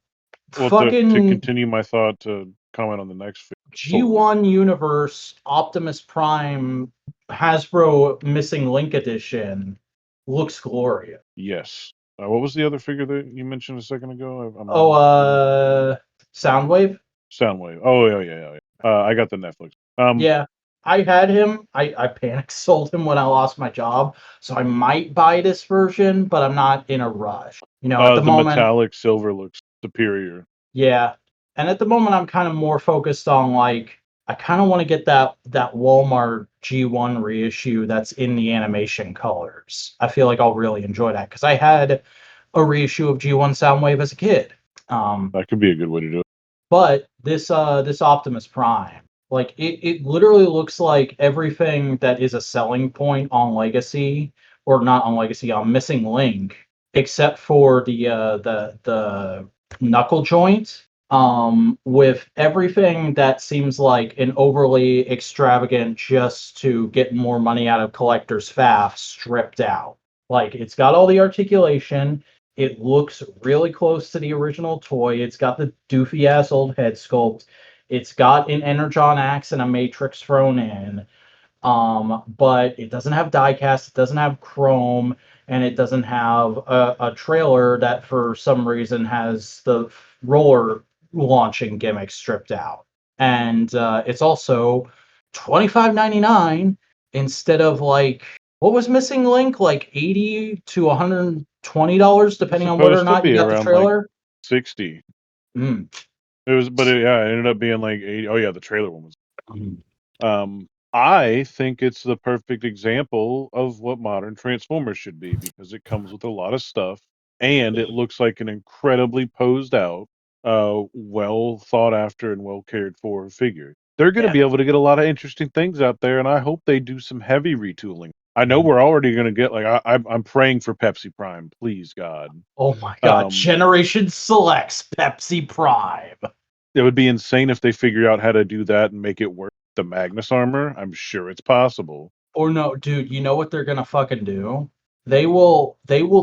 fucking to continue my thought to comment on the next G1 Universe Optimus Prime Hasbro Missing Link Edition looks glorious. Yes. What was the other figure that you mentioned a second ago? Soundwave. Soundwave. Oh yeah. I got the Netflix. Yeah, I had him. I panic sold him when I lost my job, so I might buy this version, but I'm not in a rush. You know, at the moment, metallic silver looks superior. Yeah, and at the moment, I'm kind of more focused on like I kind of want to get that Walmart G1 reissue that's in the animation colors. I feel like I'll really enjoy that because I had a reissue of G1 Soundwave as a kid. That could be a good way to do it. But this Optimus Prime, like it literally looks like everything that is a selling point on Legacy, or not on Legacy, on Missing Link, except for the knuckle joint, with everything that seems like an overly extravagant just to get more money out of collectors' faff stripped out. Like, it's got all the articulation. It looks really close to the original toy. It's got the doofy ass old head sculpt. It's got an Energon axe and a Matrix thrown in. But it doesn't have diecast, it doesn't have chrome, and it doesn't have a trailer that for some reason has the roller launching gimmick stripped out. And it's also $25.99 instead of like what was missing, Link? Like $80 to $120, depending on whether or Supposed to not you be got the around like trailer. 60. Mm. It was, but it ended up being like 80. Oh yeah, the trailer one was. Mm. I think it's the perfect example of what modern Transformers should be because it comes with a lot of stuff and it looks like an incredibly posed out, well thought after and well cared for figure. They're going to Yeah. be able to get a lot of interesting things out there, and I hope they do some heavy retooling. I know we're already going to get like I'm praying for Pepsi Prime, please God. Oh my God! Um, Generation Selects Pepsi Prime. It would be insane if they figure out how to do that and make it work. The Magnus armor, I'm sure it's possible. Or no, dude, you know what they're gonna fucking do? They will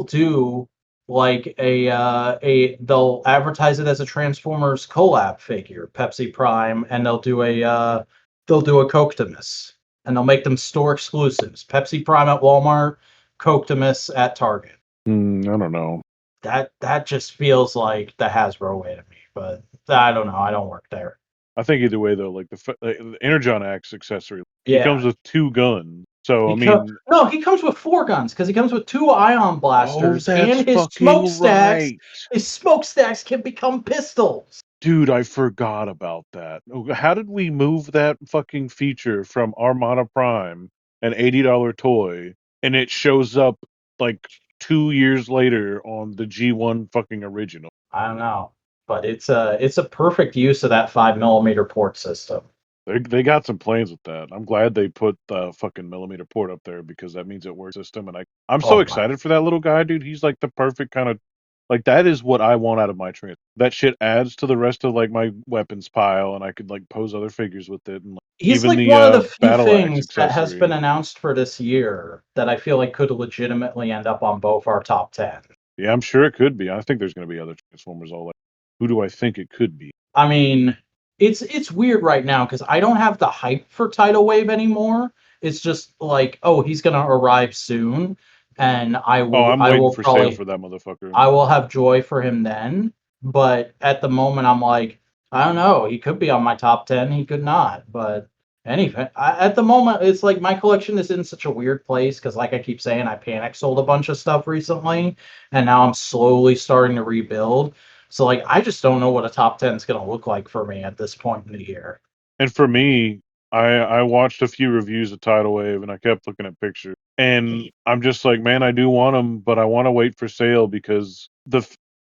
do like they'll advertise it as a Transformers collab figure, Pepsi Prime, and they'll do a Coctimus. And they'll make them store exclusives. Pepsi Prime at Walmart, Coctimus at Target. I don't know. That just feels like the Hasbro way to me, but I don't know. I don't work there. I think either way though, like the Energon Axe accessory, he Yeah. comes with 2 guns. So I He mean, no, he comes with 4 guns because he comes with 2 ion blasters, that's and his fucking smokestacks. right. His smokestacks can become pistols. Dude, I forgot about that. How did we move that fucking feature from Armada Prime, an $80 toy, and it shows up like 2 years later on the G1 fucking original? I don't know, but it's a perfect use of that 5mm port system. They got some plans with that. I'm glad they put the fucking millimeter port up there because that means it works system. And I'm so Oh my! excited for that little guy, dude. He's like the perfect kind of like that is what I want out of my trans. That shit adds to the rest of like my weapons pile, and I could like pose other figures with it, and like, He's even like one of the the few battle axe things that has been accessory. announced for this year that I feel like could legitimately end up on both our top 10. Yeah, I'm sure it could be. I think there's going to be other Transformers. All like, who do I think it could be? I mean, it's weird right now because I don't have the hype for Tidal Wave anymore. It's just like, oh, he's gonna arrive soon, and Oh, I'm I waiting will for sale probably for that motherfucker. I will have joy for him then. But at the moment, I'm like, I don't know. He could be on my top 10. He could not. But anyway, at the moment, it's like my collection is in such a weird place because, like I keep saying, I panic sold a bunch of stuff recently, and now I'm slowly starting to rebuild. So, like, I just don't know what a top 10 is going to look like for me at this point in the year. And for me, I watched a few reviews of Tidal Wave, and I kept looking at pictures, and I'm just like, man, I do want them, but I want to wait for sale because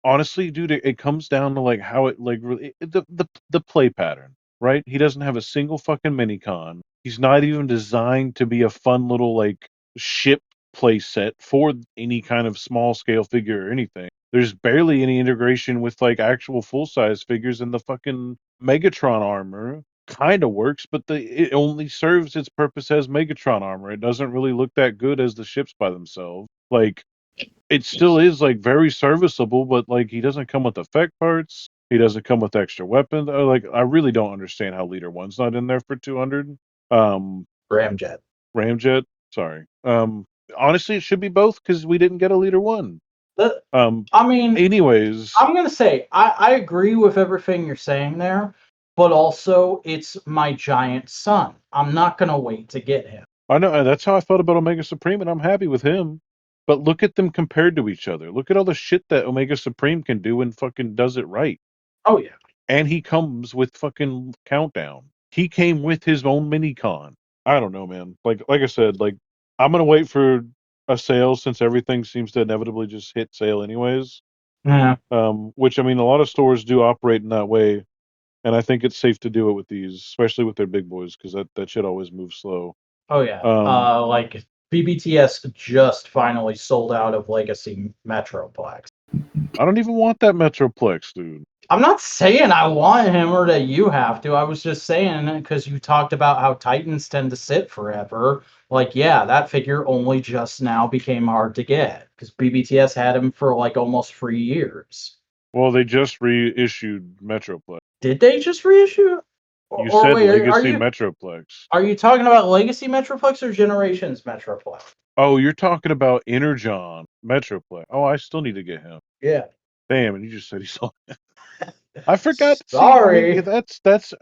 honestly, dude, it comes down to like how it like really the play pattern, right? He doesn't have a single fucking minicon. He's not even designed to be a fun little like ship play set for any kind of small scale figure or anything. There's barely any integration with like actual full size figures, and the fucking Megatron armor kind of works, but it only serves its purpose as Megatron armor. It doesn't really look that good as the ships by themselves. Like it still is like very serviceable, but like he doesn't come with effect parts. He doesn't come with extra weapons. Like I really don't understand how Leader One's not in there for 200. Ramjet. Ramjet. Sorry. Honestly, it should be both because we didn't get a Leader One. I mean, anyways, I'm going to say, I agree with everything you're saying there, but also it's my giant son. I'm not going to wait to get him. I know that's how I felt about Omega Supreme, and I'm happy with him. But look at them compared to each other. Look at all the shit that Omega Supreme can do and fucking does it right. Oh yeah. And he comes with fucking Countdown. He came with his own minicon. I don't know, man. Like I said, like I'm gonna wait for a sale since everything seems to inevitably just hit sale anyways. Yeah. Which I mean, a lot of stores do operate in that way, and I think it's safe to do it with these, especially with their big boys, because that shit always moves slow. Oh yeah. Like BBTS just finally sold out of Legacy Metroplex. I don't even want that Metroplex, dude. I'm not saying I want him or that you have to. I was just saying because you talked about how Titans tend to sit forever. Like, yeah, that figure only just now became hard to get because BBTS had him for like almost 3 years. Well, they just reissued Metroplex. Did they just reissue? You Or said wait, Legacy Metroplex. are you talking about Legacy Metroplex or Generations Metroplex? Oh, you're talking about Energon Metroplex. Oh, I still need to get him. Yeah. Damn, and you just said he saw. I forgot. Sorry. See, I mean, that's.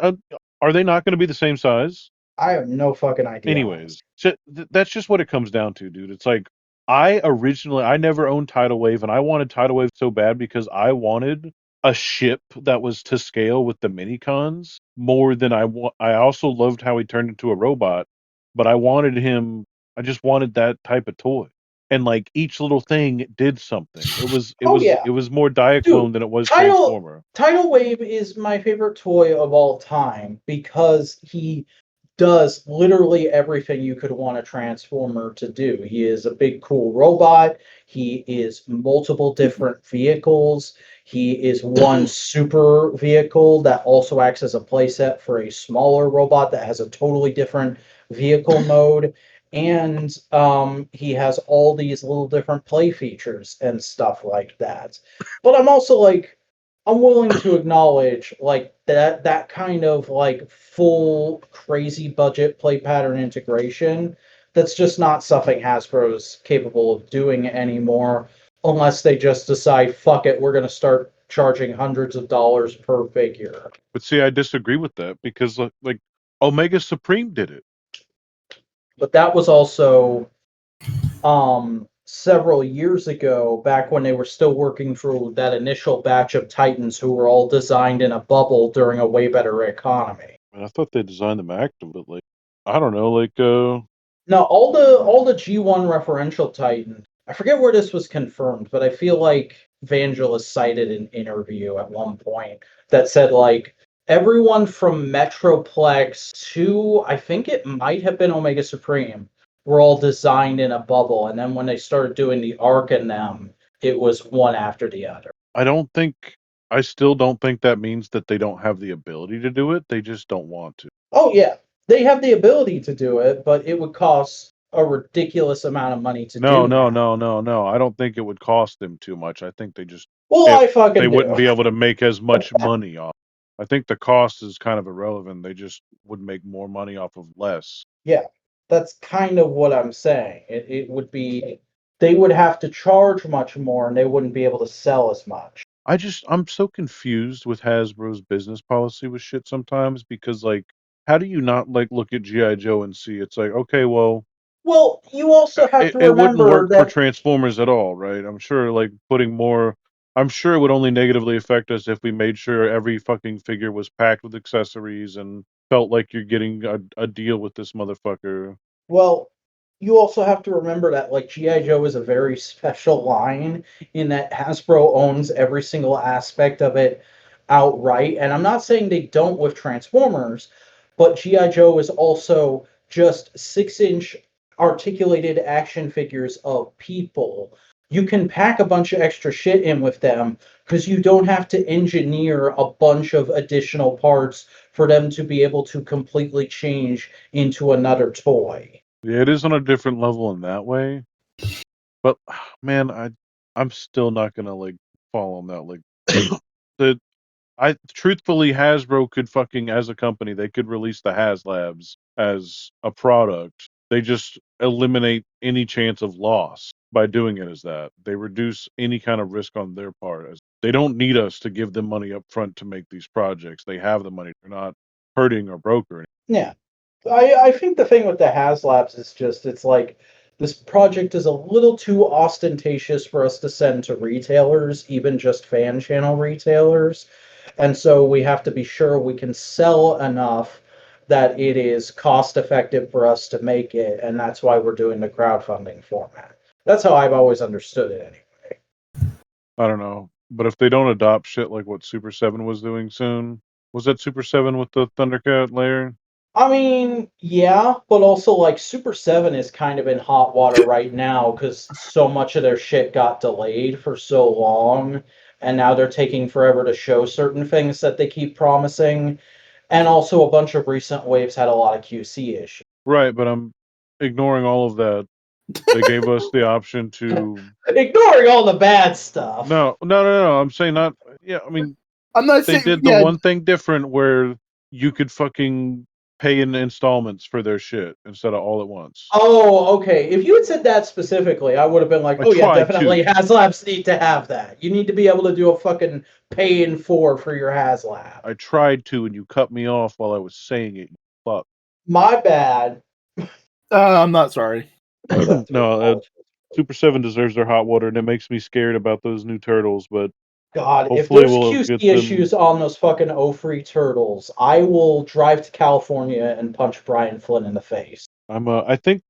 Are they not going to be the same size? I have no fucking idea. Anyways, so that's just what it comes down to, dude. It's like I never owned Tidal Wave, and I wanted Tidal Wave so bad because I wanted a ship that was to scale with the minicons more than I also loved how he turned into a robot, but I wanted him. I just wanted that type of toy, and like each little thing did something. It was more Diaclone than it was Transformer. Tidal Wave is my favorite toy of all time because he does literally everything you could want a Transformer to do. He is a big, cool robot. He is multiple different vehicles. He is one super vehicle that also acts as a playset for a smaller robot that has a totally different vehicle mode. And he has all these little different play features and stuff like that. But I'm also like, I'm willing to acknowledge like that kind of like full crazy budget play pattern integration. That's just not something Hasbro's capable of doing anymore, unless they just decide, fuck it, we're going to start charging hundreds of dollars per figure. But see, I disagree with that because like Omega Supreme did it. But that was also several years ago, back when they were still working through that initial batch of Titans who were all designed in a bubble during a way better economy. I thought they designed them actively. I don't know, like No, all the G1 referential Titans. I forget where this was confirmed, but I feel like Vangelis cited an interview at one point that said like everyone from Metroplex to I think it might have been Omega Supreme were all designed in a bubble, and then when they started doing the arc in them, it was one after the other. I still don't think that means that they don't have the ability to do it. They just don't want to. Oh yeah, they have the ability to do it, but it would cost a ridiculous amount of money to do. No. I don't think it would cost them too much. I think they just they wouldn't be able to make as much money off. I think the cost is kind of irrelevant. They just would make more money off of less. Yeah, that's kind of what I'm saying. It would be they would have to charge much more, and they wouldn't be able to sell as much. I'm so confused with Hasbro's business policy with shit sometimes because like how do you not like look at G.I. Joe and see it's like, okay, well you also have to it wouldn't remember work for that Transformers at all, right? I'm sure like I'm sure it would only negatively affect us if we made sure every fucking figure was packed with accessories and felt like you're getting a deal with this motherfucker. you also have to remember that like G.I. Joe is a very special line in that Hasbro owns every single aspect of it outright. And I'm not saying they don't with Transformers, but G.I. Joe is also just 6-inch articulated action figures of people. You can pack a bunch of extra shit in with them because you don't have to engineer a bunch of additional parts for them to be able to completely change into another toy. Yeah, it is on a different level in that way. But man, I'm still not gonna like fall on that. Like truthfully Hasbro could fucking as a company they could release the HasLabs as a product. They just eliminate any chance of loss by doing it as that. They reduce any kind of risk on their part. As they don't need us to give them money up front to make these projects. They have the money. They're not hurting or broke or anything. Yeah. I think the thing with the HasLabs is just it's like this project is a little too ostentatious for us to send to retailers, even just fan channel retailers. And so we have to be sure we can sell enough that it is cost effective for us to make it. And that's why we're doing the crowdfunding format. That's how I've always understood it anyway. I don't know. But if they don't adopt shit like what Super 7 was doing soon, was that Super 7 with the Thundercat layer? I mean, yeah, but also like Super 7 is kind of in hot water right now because so much of their shit got delayed for so long. and now they're taking forever to show certain things that they keep promising. And also, a bunch of recent waves had a lot of QC issues. Right, but I'm ignoring all of that. They gave us the option to. Ignoring all the bad stuff. No. I'm saying not. Yeah, I mean, I'm not they saying did the one thing different where you could fucking pay in installments for their shit instead of all at once. Oh, okay. If you had said that specifically, I would have been like, I oh yeah, tried definitely to. HasLabs need to have that. You need to be able to do a fucking pay in for your HasLab. I tried to, and you cut me off while I was saying it. You fuck. My bad. I'm not sorry. No, Super 7 deserves their hot water, and it makes me scared about those new turtles, but God, if hopefully there's we'll QC get them. issues on those fucking O3 turtles, I will drive to California and punch Brian Flynn in the face. I think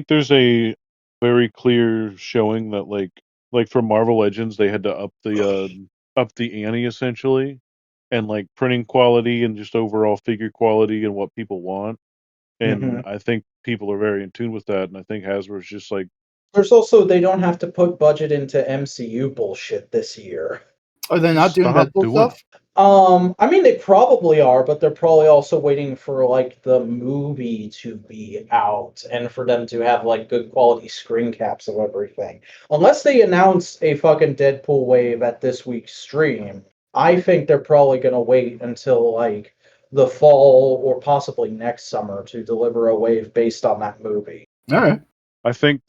there's a very clear showing that like for Marvel Legends they had to up the ante essentially, and like printing quality and just overall figure quality and what people want. And I think people are very in tune with that, and I think Hasbro's just like, There's also, they don't have to put budget into MCU bullshit this year. Are they not doing stop Deadpool doing stuff? I mean, they probably are, but they're probably also waiting for like the movie to be out and for them to have like good quality screen caps of everything. Unless they announce a fucking Deadpool wave at this week's stream, I think they're probably gonna wait until like the fall or possibly next summer to deliver a wave based on that movie. All right. I think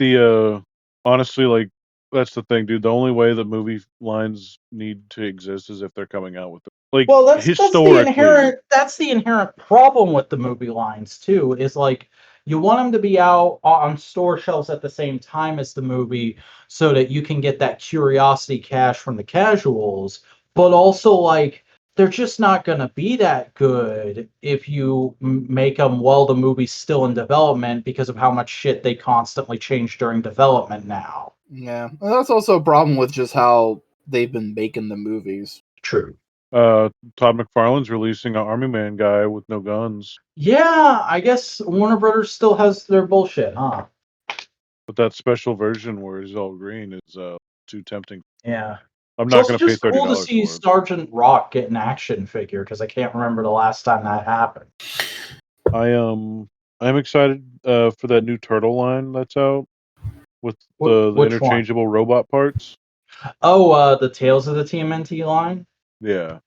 honestly, like, that's the thing, dude. The only way the movie lines need to exist is if they're coming out with them. Like, Well, that's historically, the inherent problem with the movie lines too. Is like you want them to be out on store shelves at the same time as the movie, so that you can get that curiosity cash from the casuals. But also, like they're just not going to be that good if you make them while the movie's still in development because of how much shit they constantly change during development now. Yeah, and that's also a problem with just how they've been making the movies. True. Todd McFarlane's releasing an Army Man guy with no guns, Yeah, I guess Warner Brothers still has their bullshit, huh? but that special version where he's all green is too tempting. Yeah. I'm It's not also going to pay just cool to $30 see for it. Sergeant Rock get an action figure because I can't remember the last time that happened. I'm excited for that new turtle line that's out with the Which interchangeable robot parts. one? Oh, the Tales of the TMNT line? Yeah,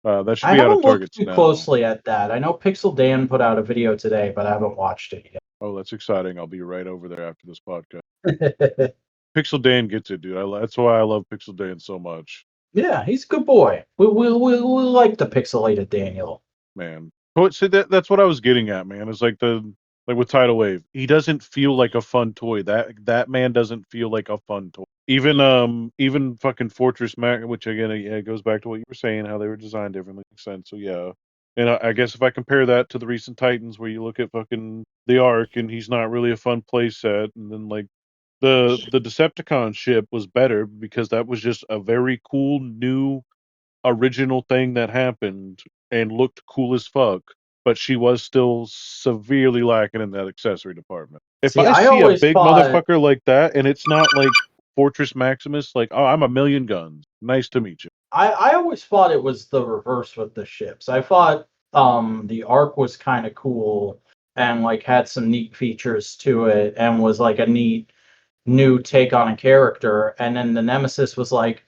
that should I be out haven't of looked Targets too now. closely at that. I know Pixel Dan put out a video today, but I haven't watched it Oh, that's exciting! I'll be right over there after this podcast. yet. Pixel Dan gets it, dude. That's why I love Pixel Dan so much, Yeah, he's a good boy. We like the pixelated Daniel. man. But see, that's what I was getting at, man. It's like with Tidal Wave, he doesn't feel like a fun toy. That man doesn't feel like a fun toy. Even fucking Fortress Mac, which again, yeah, it goes back to what you were saying, how they were designed differently. Makes sense. So yeah, and I guess if I compare that to the recent Titans, where you look at fucking the Ark, and he's not really a fun play set, and then like the Decepticon ship was better because that was just a very cool new original thing that happened and looked cool as fuck, but she was still severely lacking in that accessory department. If See, I I see a always big thought motherfucker like that and it's not like Fortress Maximus, like, oh, I'm a million guns. Nice to meet you. I always thought it was the reverse with the ships. I thought the Ark was kind of cool and like had some neat features to it and was like a neat new take on a character, and then the Nemesis was like,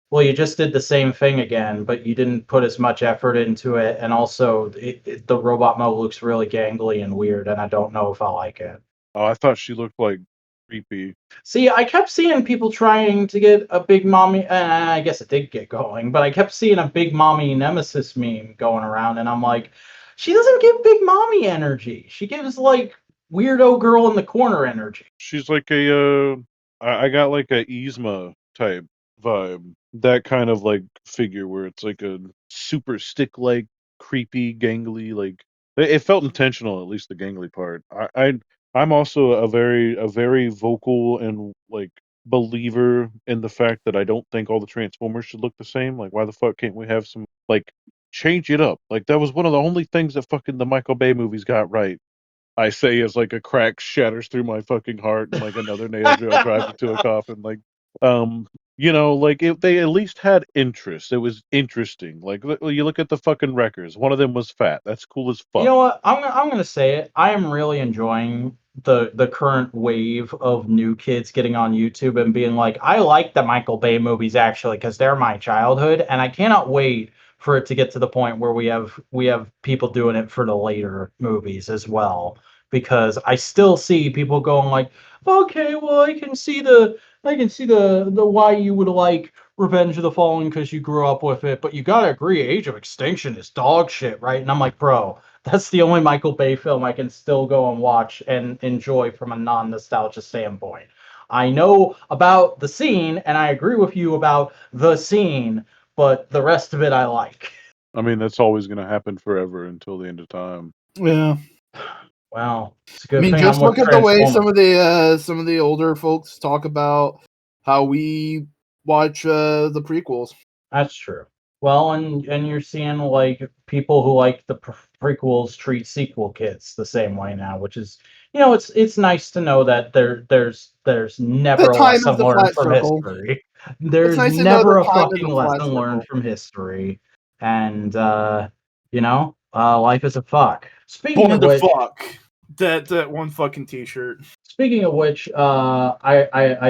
well, you just did the same thing again, but you didn't put as much effort into it, and also the robot mode looks really gangly and weird, and I don't know if I like it. Oh, I thought she looked like creepy. See, I kept seeing people trying to get a big mommy, and I guess it did get going, but I kept seeing a big mommy Nemesis meme going around, and I'm like, she doesn't give big mommy energy. She gives like weirdo girl in the corner energy. She's like I got like a Yzma type vibe. That kind of like figure where it's like a super stick like creepy gangly like it felt intentional, at least the gangly part. I'm also a very vocal and like believer in the fact that I don't think all the Transformers should look the same. Like why the fuck can't we have some like change it up? Like that was one of the only things that fucking the Michael Bay movies got right. I say as like a crack shatters through my fucking heart and like another nail drill drives into a coffin. Like, You know, like they at least had interest. It was interesting. Like you look at the fucking records. One of them was fat. That's cool as fuck. You know what? I'm gonna say it. I am really enjoying the current wave of new kids getting on YouTube and being like, I like the Michael Bay movies actually because they're my childhood, and I cannot wait for it to get to the point where we have people doing it for the later movies as well. Because I still see people going like, okay, well I can see the why you would like Revenge of the Fallen because you grew up with it, but you gotta agree, Age of Extinction is dog shit, right? And I'm like, bro, that's the only Michael Bay film I can still go and watch and enjoy from a non-nostalgia standpoint. I know about the scene, and I agree with you about the scene, but the rest of it I like. I mean, that's always going to happen forever until the end of time. Yeah. Well, it's a I good mean, thing just I'm with look at the way Transformers. some of the older folks talk about how we watch the prequels. That's true. Well, and you're seeing like people who like the prequels treat sequel kids the same way now, which is, it's nice to know that there's The never a time is lesson the learned flat from circle. history. It's There's nice to know never the a time is fucking a flat lesson learned circle. from history, and life is a fuck. Speaking Born of to which, fuck. That one fucking t-shirt. I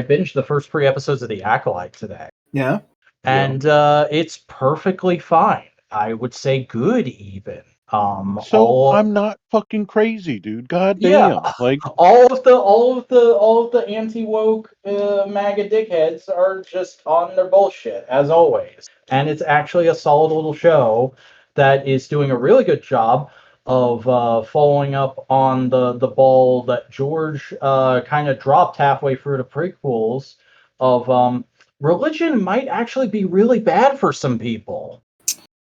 binged the first 3 episodes of The Acolyte today. Yeah. And it's perfectly fine. I would say good even. So I'm not fucking crazy, dude. God Yeah, damn. Like, all of the anti-woke MAGA dickheads are just on their bullshit as always. And it's actually a solid little show that is doing a really good job of following up on the ball that George kind of dropped halfway through the prequels of religion might actually be really bad for some people.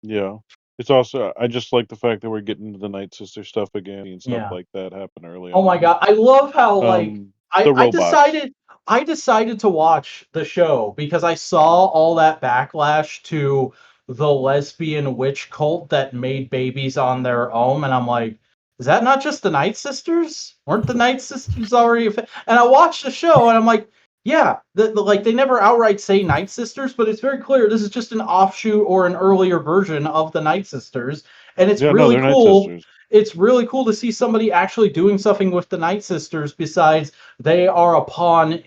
yeah. It's also, I just like the fact that we're getting to the Night Sister stuff again and stuff Yeah. like that happen early Oh my on. god, I love how like The I robots. decided to watch the show because I saw all that backlash to the lesbian witch cult that made babies on their own, and I'm like, is that not just the Night Sisters? Weren't the Night Sisters already? And I watched the show, and I'm like, yeah, like they never outright say Night Sisters, but it's very clear this is just an offshoot or an earlier version of the Night Sisters, and it's Yeah, no, really they're Night cool. Sisters. It's really cool to see somebody actually doing something with the Night Sisters besides they are pawns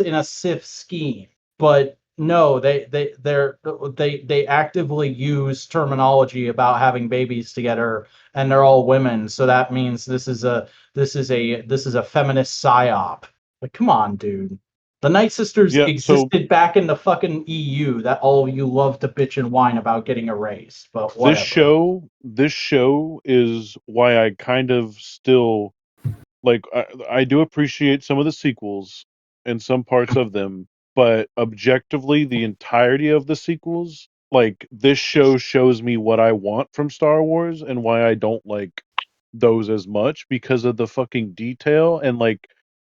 in a Sith scheme. But no, they actively use terminology about having babies together, and they're all women, so that means this is a feminist psyop. Like, come on, dude. The Night Sisters Yeah, so existed back in the fucking EU that all of you love to bitch and whine about getting erased, but whatever. this show is why I kind of still like I do appreciate some of the sequels and some parts of them, but objectively the entirety of the sequels, like this show shows me what I want from Star Wars and why I don't like those as much because of the fucking detail and like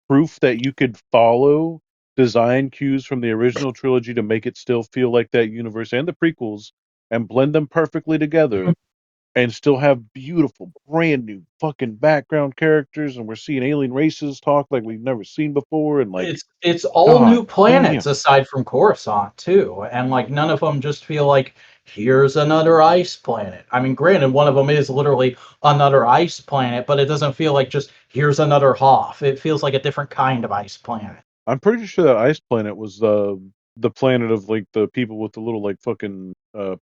proof that you could follow design cues from the original trilogy to make it still feel like that universe and the prequels and blend them perfectly together and still have beautiful, brand new fucking background characters, and we're seeing alien races talk like we've never seen before, and like, It's all god new planets damn. aside from Coruscant too, and like none of them just feel like here's another ice planet. I mean, granted, one of them is literally another ice planet, but it doesn't feel like just here's another Hoth. It feels like a different kind of ice planet. I'm pretty sure that ice planet was the planet of like the people with the little like fucking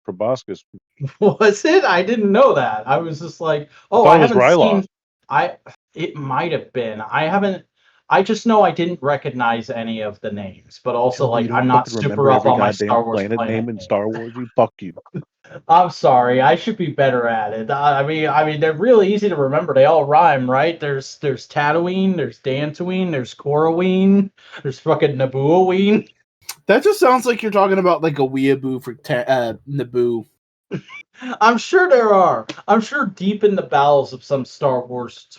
proboscis. Was it? I didn't know that. I was just like, I oh, thought I it was haven't Ryloth. seen. I It might have been. I haven't. I just know I didn't recognize any of the names, but also Tell me you like I'm don't not fucking super remember up every on my goddamn Star Wars planet planet name in names. Star Wars. You fuck you. I'm sorry. I should be better at it. I mean, they're really easy to remember. They all rhyme, right? There's Tatooine, there's Dantooine, there's Koroween, there's fucking Nabooine. That just sounds like you're talking about like a weeaboo for Naboo. I'm sure there are. I'm sure deep in the bowels of some Star Wars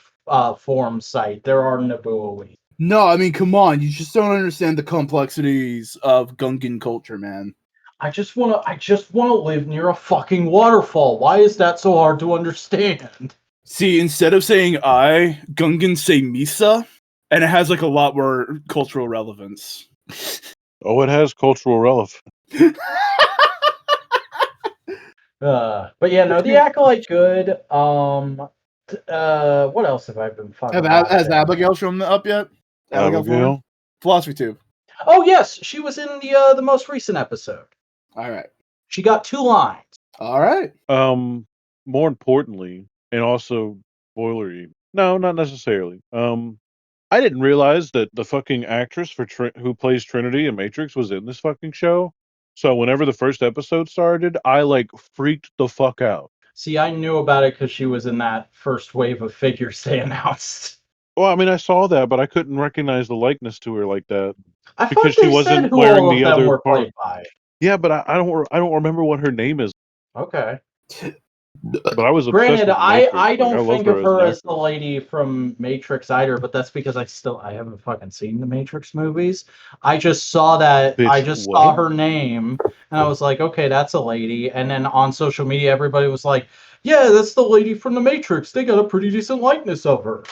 forum site there are Nabooine. No, I mean, come on. You just don't understand the complexities of Gungan culture, man. I just wanna live near a fucking waterfall. Why is that so hard to understand? See, instead of saying I, Gungans say Misa, and it has like a lot more cultural relevance. Oh, it has cultural relevance. But yeah, no, the Acolyte good. What else have I been fucking Has watching? Abigail shown up yet? Thorne? Abigail? Philosophy Tube. Oh yes, she was in the most recent episode. All right. She got 2 lines. All right. More importantly, and also spoilery. No, not necessarily. I didn't realize that the fucking actress for who plays Trinity in Matrix was in this fucking show. So whenever the first episode started, I like freaked the fuck out. See, I knew about it because she was in that first wave of figures they announced. Well, I mean, I saw that, but I couldn't recognize the likeness to her like that I because thought she they said wasn't who wearing all of the them other were part. played by. Yeah, but I don't remember what her name is. Okay. But I was obsessed Granted, with Matrix. I don't love think of her an as the actress. lady from Matrix either, but that's because I haven't fucking seen the Matrix movies. I just saw that I Bitch, just saw what? her name and I was like, okay, that's a lady. And then on social media, everybody was like, yeah, that's the lady from the Matrix. They got a pretty decent likeness of her.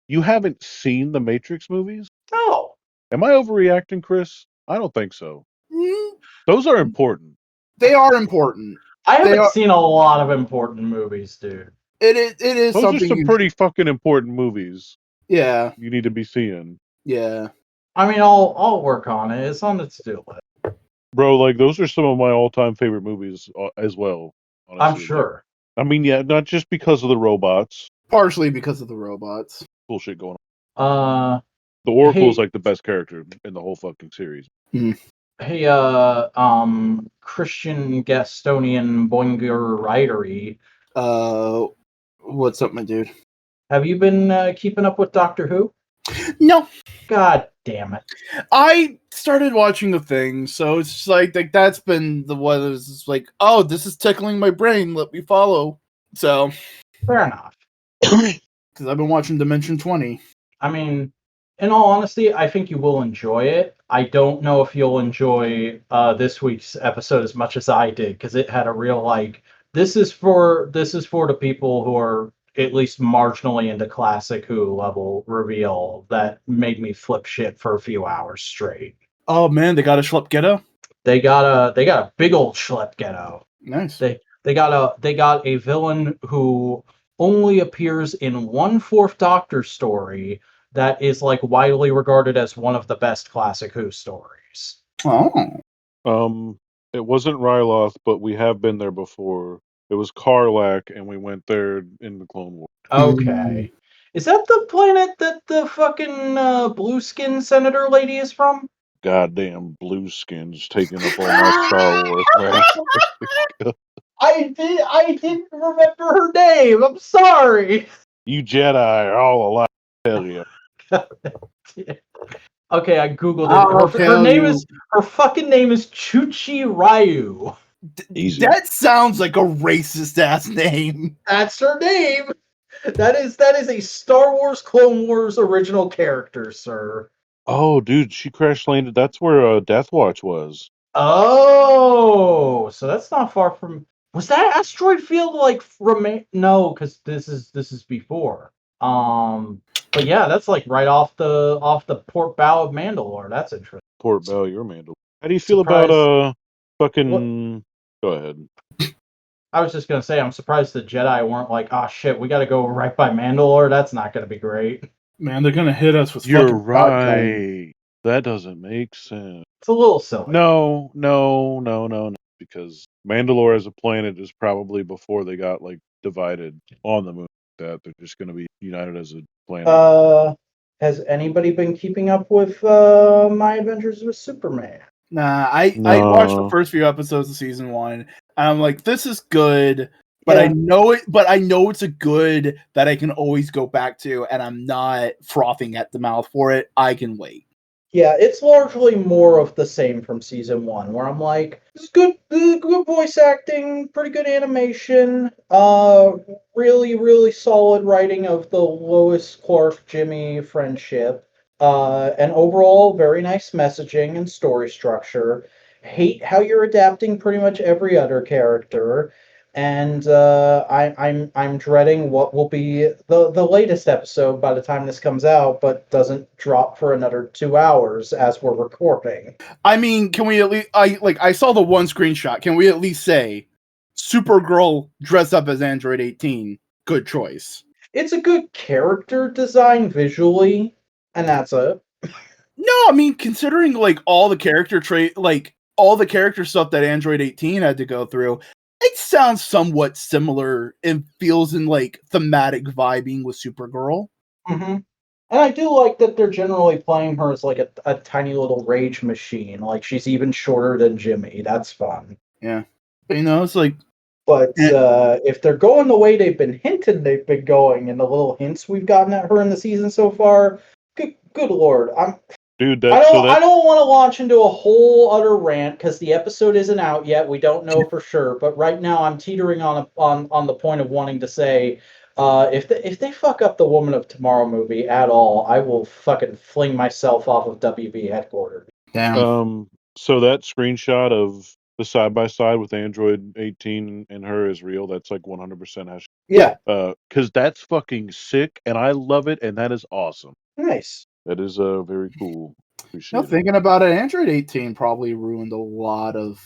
You haven't seen the Matrix movies? No. Am I overreacting, Chris? I don't think so. Mm, Those are important. they are important. I They haven't are- seen a lot of important movies, dude. It is Those are something some you. pretty fucking important movies Yeah. you need to be seeing. Yeah. I mean, I'll work on it. It's on the to-do list. Bro, like, those are some of my all-time favorite movies as well, honestly. I'm sure. I mean, yeah, not just because of the robots. Partially because of the robots. Bullshit going on. Uh, The Oracle is Hey- like the best character in the whole fucking series. Hey, Christian Gastonian Boinger Writery, What's up, my dude? have you been keeping up with Doctor Who? No, God damn it. I started watching the thing, so it's just like that's been the one that's just like, oh, this is tickling my brain. Let me follow. So, Fair enough. because I've been watching Dimension 20. I mean, in all honesty, I think you will enjoy it. I don't know if you'll enjoy this week's episode as much as I did, because it had a real like this is for the people who are at least marginally into classic Who level reveal that made me flip shit for a few hours straight. Oh man, they got a Schlepp Ghetto. They got a big old schlep ghetto. Nice. They got a villain who only appears in one Fourth Doctor story that is like widely regarded as one of the best classic Who stories. Oh, It wasn't Ryloth, but we have been there before. It was Karlak, and we went there in the Clone War. Okay. Is that the planet that the fucking blue skin senator lady is from? Goddamn Blueskins taking up all my Star Wars, man. I didn't remember her name. I'm sorry. You Jedi are all alive. Hell yeah. Okay, I googled I'll it. Her tell name you. is her fucking name is Chuchi Ryu. Easy. That sounds like a racist ass name. That's her name. That is a Star Wars Clone Wars original character, sir. Oh, dude, she crash landed. That's where Death Watch was. Oh, so that's not far from. Was that asteroid field like remain? No, because this is before. But yeah, that's like right off the port bow of Mandalore. That's interesting. Port Bell, you're Mandalore. How do you feel about fucking? Go ahead. I was just gonna say, I'm surprised the Jedi weren't like, oh shit, we got to go right by Mandalore. That's not gonna be great. Man, they're gonna hit us with You're fucking shotgun. right. That doesn't make sense. It's a little silly. No. Because Mandalore as a planet is probably before they got like divided on the moon. That they're just going to be united as a planet. Has anybody been keeping up with My Adventures with Superman? Nah, I watched the first few episodes of season 1, and I'm like, this is good, but I know it's a good that I can always go back to, and I'm not frothing at the mouth for it. I can wait. Yeah, it's largely more of the same from season 1, where I'm like, this is good voice acting, pretty good animation, really, really solid writing of the Lois Clark Jimmy friendship, and overall very nice messaging and story structure. Hate how you're adapting pretty much every other character. and I'm dreading what will be the latest episode by the time this comes out, but doesn't drop for another 2 hours as we're recording. I mean, can we at least? I saw the one screenshot. Can we at least say Supergirl dressed up as Android 18? Good choice. It's a good character design visually, and that's it. No, I mean, considering like all the character all the character stuff that Android 18 had to go through, it sounds somewhat similar and feels in like thematic vibing with Supergirl. Mm-hmm. And I do like that they're generally playing her as like a tiny little rage machine. Like she's even shorter than Jimmy. That's fun. Yeah, but, it's like. But if they're going the way they've been going, and the little hints we've gotten at her in the season so far, good lord, Dude, I don't want to launch into a whole other rant because the episode isn't out yet. We don't know for sure, but right now I'm teetering on the point of wanting to say, if they fuck up the Woman of Tomorrow movie at all, I will fucking fling myself off of WB headquarters. Damn. So that screenshot of the side by side with Android 18 and her is real. That's like 100% actually. Yeah. Because that's fucking sick, and I love it, and that is awesome. Nice. That is very cool. Appreciate it. Thinking about it, Android 18 probably ruined a lot of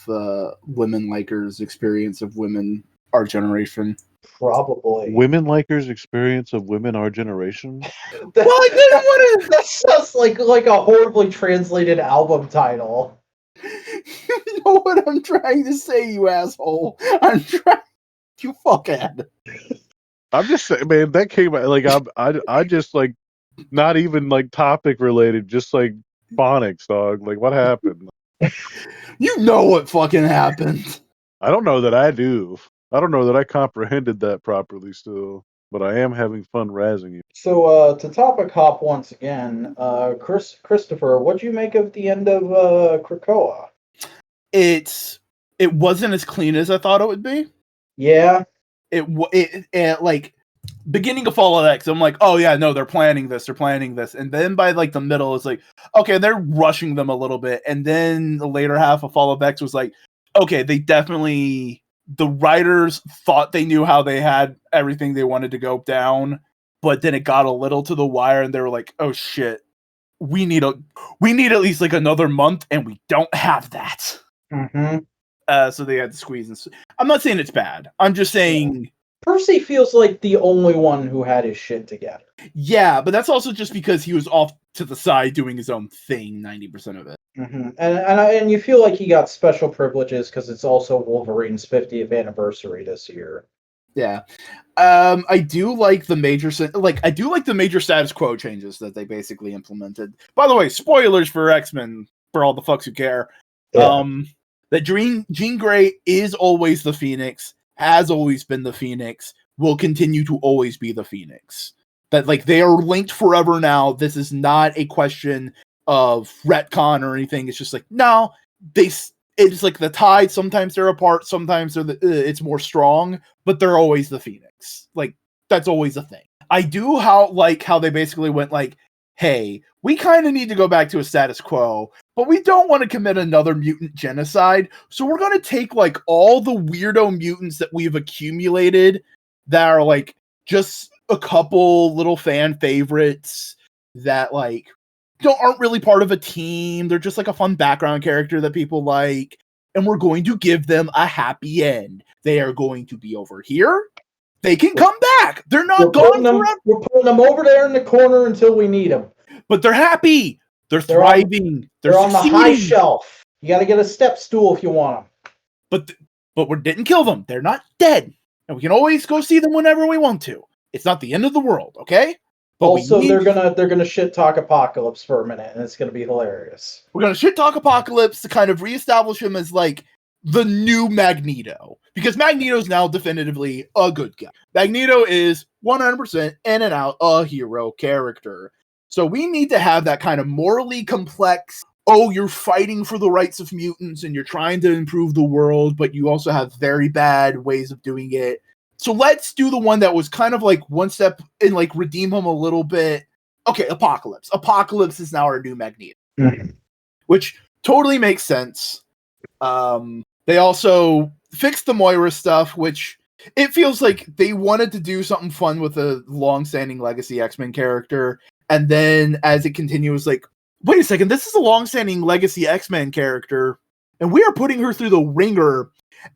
women likers' experience of women our generation. Probably. Women likers' experience of women our generation? That sounds like a horribly translated album title. You know what I'm trying to say, you asshole? I'm trying. You fuckhead. I'm just saying, man. That came out like I just like not even like topic related, just like phonics, dog. Like what happened? You know what fucking happened. I don't know that I do. I don't know that I comprehended that properly still, but I am having fun razzing you. So to topic hop once again, Christopher, what'd you make of the end of Krakoa? It wasn't as clean as I thought it would be. Yeah. It like beginning to follow that because I'm like, oh yeah, no, they're planning this, and then by like the middle, it's like, okay, they're rushing them a little bit, and then the later half of Follow Backs was like, okay, the writers thought they knew how they had everything they wanted to go down, but then it got a little to the wire, and they were like, oh shit, we need at least like another month, and we don't have that. Mm-hmm. So they had to squeeze. I'm not saying it's bad. I'm just saying Percy feels like the only one who had his shit together. Yeah, but that's also just because he was off to the side doing his own thing 90% of it. Mm-hmm. And you feel like he got special privileges because it's also Wolverine's 50th anniversary this year. Yeah, I do like the major status quo changes that they basically implemented. By the way, spoilers for X-Men for all the fucks who care. Yeah. That Jean Grey is always the Phoenix, has always been the Phoenix, will continue to always be the Phoenix. That like they are linked forever now. This is not a question of retcon or anything. It's just like no, it's like the tide. Sometimes they're apart. Sometimes it's more strong, but they're always the Phoenix. Like that's always a thing. I do how they basically went like, hey, we kind of need to go back to a status quo, but we don't want to commit another mutant genocide. So we're going to take like all the weirdo mutants that we've accumulated that are like just a couple little fan favorites that like aren't really part of a team. They're just like a fun background character that people like. And we're going to give them a happy end. They are going to be over here. They can come back. They're not gone forever. We're putting them over there in the corner until we need them. But they're happy. They're thriving. They're on the high shelf. You got to get a step stool if you want them. But we didn't kill them. They're not dead. And we can always go see them whenever we want to. It's not the end of the world, okay? But also, they're gonna shit talk Apocalypse for a minute, and it's gonna be hilarious. We're gonna shit talk Apocalypse to kind of reestablish him as like the new Magneto, because Magneto's now definitively a good guy. Magneto is 100% in and out a hero character. So we need to have that kind of morally complex, oh, you're fighting for the rights of mutants and you're trying to improve the world, but you also have very bad ways of doing it. So let's do the one that was kind of like one step and like redeem him a little bit. Okay, Apocalypse. Apocalypse is now our new Magneto. Mm-hmm. Which totally makes sense. They also fixed the Moira stuff, which it feels like they wanted to do something fun with a long-standing legacy X-Men character, and then as it continues, like, wait a second, this is a long-standing legacy X-Men character, and we are putting her through the ringer,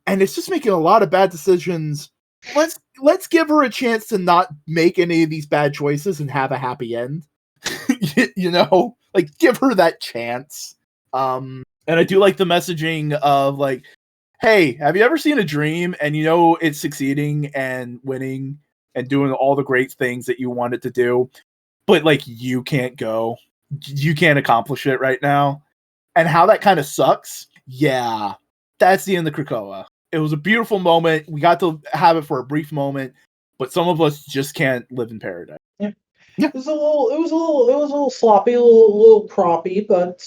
and it's just making a lot of bad decisions. Let's give her a chance to not make any of these bad choices and have a happy end. You know, like, give her that chance. And I do like the messaging of like, hey, have you ever seen a dream and you know it's succeeding and winning and doing all the great things that you want it to do, but like you can't accomplish it right now, and how that kind of sucks. Yeah, that's the end of Krakoa. It was a beautiful moment. We got to have it for a brief moment, but some of us just can't live in paradise. Yeah. It was a little sloppy, a little crappy, but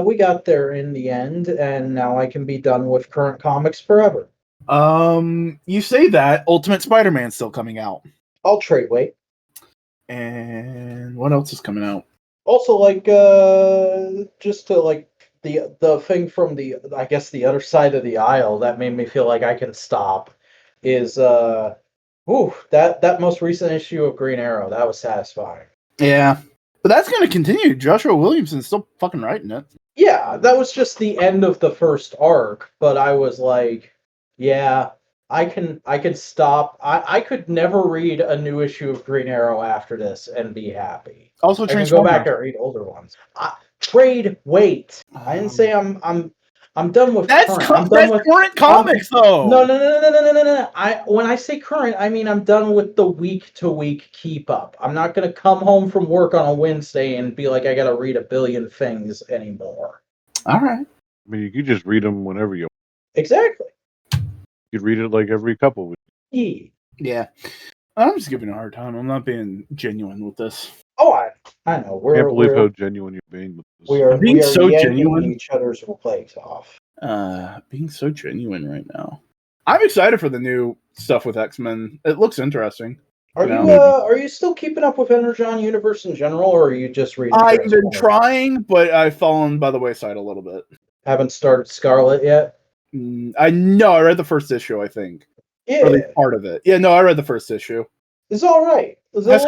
we got there in the end, and now I can be done with current comics forever. You say that Ultimate Spider-Man's still coming out. I'll trade weight. And what else is coming out? Also, like, just to like the thing from the, I guess, the other side of the aisle that made me feel like I can stop is that most recent issue of Green Arrow, that was satisfying. Yeah, but that's going to continue. Joshua Williamson's still fucking writing it. Yeah, that was just the end of the first arc, but I was like, yeah, I can stop. I could never read a new issue of Green Arrow after this and be happy. Also, I can go back and read older ones. Trade weight. I didn't say I'm done with that's current. That's current comics, though. No. When I say current, I mean I'm done with the week-to-week keep up. I'm not going to come home from work on a Wednesday and be like, I got to read a billion things anymore. All right. I mean, you could just read them whenever you want. Exactly. You could read it like every couple weeks. Yeah. I'm just giving a hard time. I'm not being genuine with this. Oh, I know. I can't believe how genuine you're being with this. We are being so yanking genuine. each other's plates off. Being so genuine right now. I'm excited for the new stuff with X-Men. It looks interesting. Are you still keeping up with Energon Universe in general, or are you just reading? I've been trying, but I've fallen by the wayside a little bit. Haven't started Scarlet yet? I read the first issue, I think. Yeah. Or at least part of it. Yeah, no, I read the first issue. It's all right. Has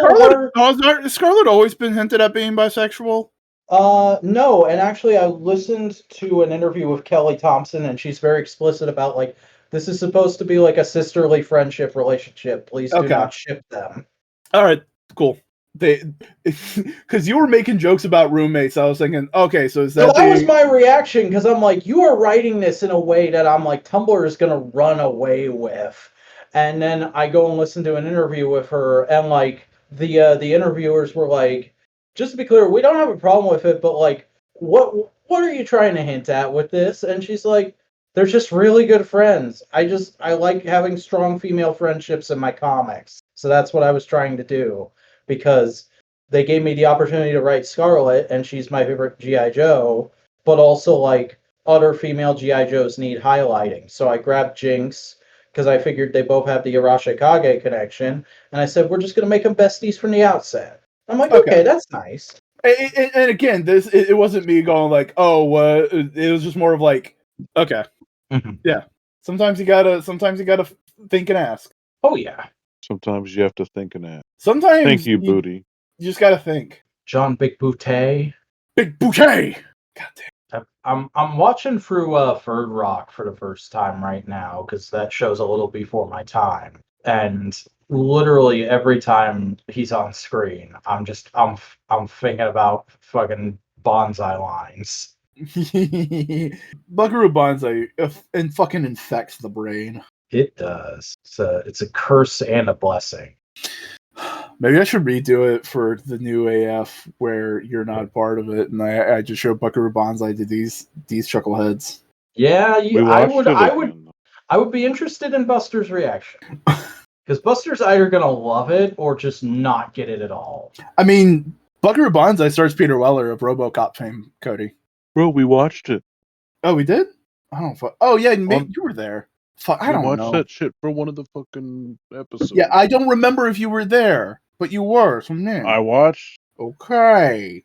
Scarlet always been hinted at being bisexual? No, and actually I listened to an interview with Kelly Thompson, and she's very explicit about, like, this is supposed to be like a sisterly friendship relationship. Please do not ship them. All right, cool. Because you were making jokes about roommates, I was thinking, okay, so is that... that was my reaction, because I'm like, you are writing this in a way that I'm like, Tumblr is going to run away with. And then I go and listen to an interview with her, and like the interviewers were like, just to be clear, we don't have a problem with it, but like, what are you trying to hint at with this? And she's like, they're just really good friends. I like having strong female friendships in my comics. So that's what I was trying to do, because they gave me the opportunity to write Scarlet, and she's my favorite G.I. Joe, but also like other female G.I. Joes need highlighting. So I grabbed Jinx, because I figured they both have the Arashikage connection, and I said, we're just going to make them besties from the outset. I'm like, okay, that's nice. And again, it wasn't me going like, oh, it was just more of like, okay, yeah. Sometimes you gotta think and ask. Oh yeah. Sometimes you have to think and ask. Sometimes thank you, Booty. You just gotta think. John Big Boutte. Big Boutte. God damn. I'm watching through Third Rock for the first time right now, because that show's a little before my time, and literally every time he's on screen, I'm thinking about fucking bonsai lines. Buckaroo Banzai and fucking infects the brain. It does. It's a curse and a blessing. Maybe I should redo it for the new AF where you're not part of it, and I just show Buckaroo Banzai to these chuckleheads. Yeah, I would be interested in Buster's reaction. Because Buster's either gonna love it or just not get it at all. I mean, Buckaroo Banzai starts Peter Weller of RoboCop fame, Cody. Bro, we watched it. Oh, we did? I don't know. Oh, yeah, you were there. Fuck, I don't know. We watched that shit for one of the fucking episodes. Yeah, I don't remember if you were there, but you were. So man. I watched. Okay.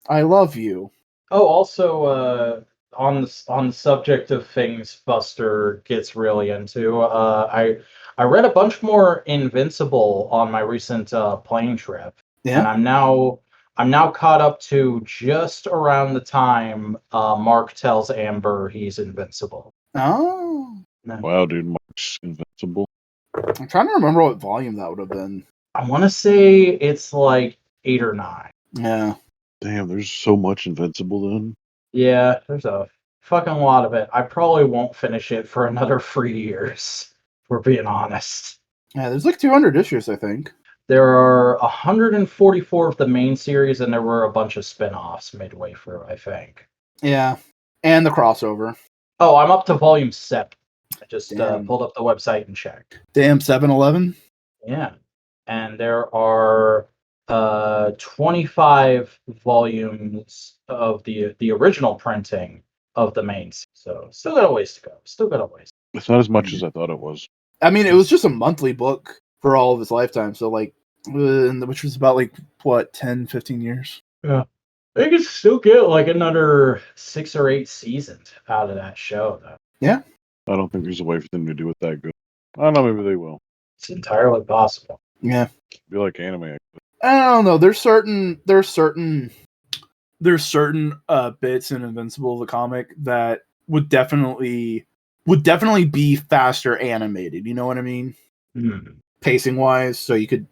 I love you. Oh, also, on the subject of things Buster gets really into, I read a bunch more Invincible on my recent plane trip, and I'm now caught up to just around the time Mark tells Amber he's invincible. Oh. Wow, dude, Mark's invincible. I'm trying to remember what volume that would have been. I want to say it's like 8 or 9. Yeah. Damn, there's so much invincible then. Yeah, there's a fucking lot of it. I probably won't finish it for another 3 years, if we're being honest. Yeah, there's like 200 issues, I think. There are 144 of the main series, and there were a bunch of spin-offs midway through, I think. Yeah. And the crossover. Oh, I'm up to volume 7. I just Damn. pulled up the website and checked. Damn, 7-Eleven. Yeah. And there are 25 volumes of the original printing of the main series. So still got a ways to go. Still got a ways. It's not as much as I thought it was. I mean, it was just a monthly book for all of his lifetime. So, like, which was about, like, what, 10, 15 years? Yeah. They could still get like another 6 or 8 seasons out of that show, though. Yeah. I don't think there's a way for them to do it that good. I don't know, maybe they will. It's entirely possible. Yeah. Be like anime. I don't know. There's certain bits in Invincible the comic that would definitely be faster animated. You know what I mean? Hmm. Pacing wise, so you could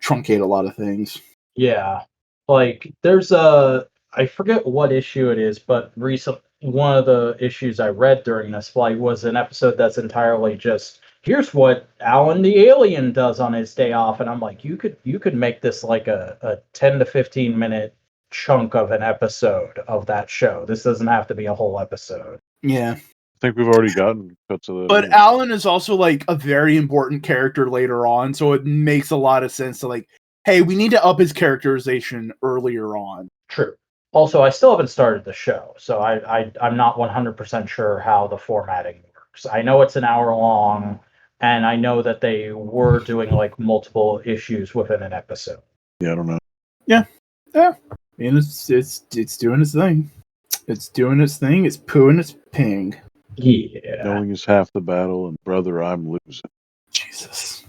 truncate a lot of things. Yeah. Like there's I forget what issue it is, but one of the issues I read during this flight was an episode that's entirely just here's what Alan the alien does on his day off, and I'm like, you could make this like a 10 to 15 minute chunk of an episode of that show. This doesn't have to be a whole episode. Yeah. I think we've already gotten cuts of that. But Alan is also like a very important character later on, so it makes a lot of sense to like, hey, we need to up his characterization earlier on. True. Also, I still haven't started the show, so I'm not 100% sure how the formatting works. I know it's an hour long, and I know that they were doing like multiple issues within an episode. Yeah, I don't know. Yeah. And it's doing its thing. It's doing its thing. It's pooing its ping. Yeah. Knowing is half the battle, and brother, I'm losing. Jesus.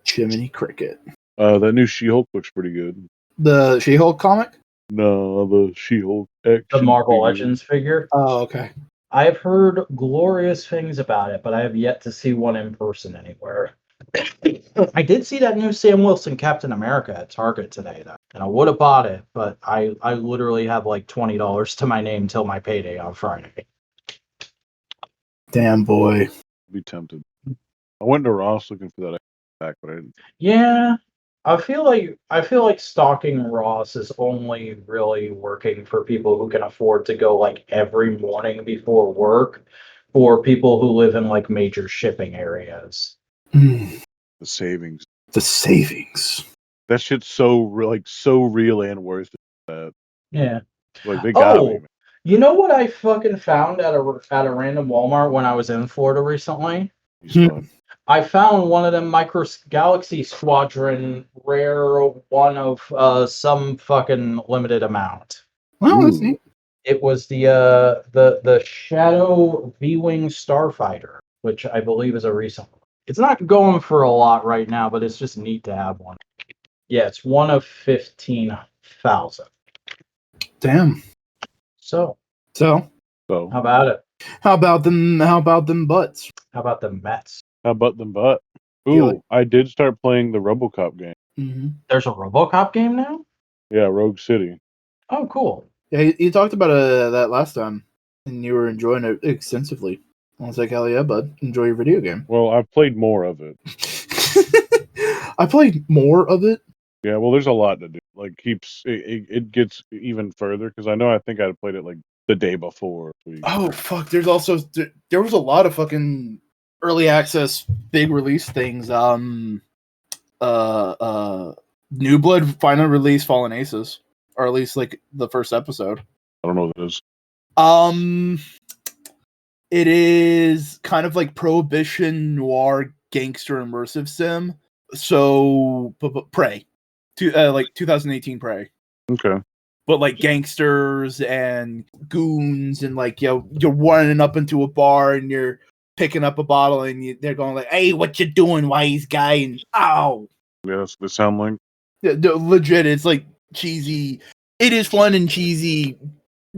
Jiminy Cricket. That new She-Hulk looks pretty good. The She-Hulk comic? No, the She-Hulk action The Marvel figure. Legends figure. Oh, okay. I've heard glorious things about it, but I have yet to see one in person anywhere. I did see that new Sam Wilson Captain America at Target today, though, and I would have bought it, but I literally have like $20 to my name till my payday on Friday. Damn boy. Be tempted. I went to Ross looking for that back, but I didn't. Yeah, I feel like stalking Ross is only really working for people who can afford to go like every morning before work, or people who live in like major shipping areas. The savings. The savings. That shit's so real and worth it. Yeah. Like they got me. Man. You know what I fucking found at a random Walmart when I was in Florida recently? I found one of them Micro Galaxy Squadron rare one of some fucking limited amount. Well, that's neat. It was the Shadow V-Wing Starfighter, which I believe is a recent one. It's not going for a lot right now, but it's just neat to have one. Yeah, it's one of 15,000. Damn. So how about it? How about them butts? How about the Mets? How about them butt? Ooh, I did start playing the RoboCop game. Mm-hmm. There's a RoboCop game now? Yeah, Rogue City. Oh, cool. Yeah, you talked about that last time, and you were enjoying it extensively. I was like, hell yeah, bud. Enjoy your video game. Well, I've played more of it. I played more of it? Yeah, well, there's a lot to do. Like, it gets even further, because I think I played it, like, the day before. Oh, fuck. There was a lot of fucking early access, big release things. New Blood finally released Fallen Aces. Or at least, like, the first episode. I don't know what it is. It is kind of like Prohibition noir gangster immersive sim. So, Prey. Like 2018 Prey. Okay. but like gangsters and goons, and like you're running up into a bar and you're picking up a bottle and they're going like, "Hey, what you doing, wise guy?" And ow. Yeah, that's what they sound like. Yeah, legit, it's like cheesy. It is fun and cheesy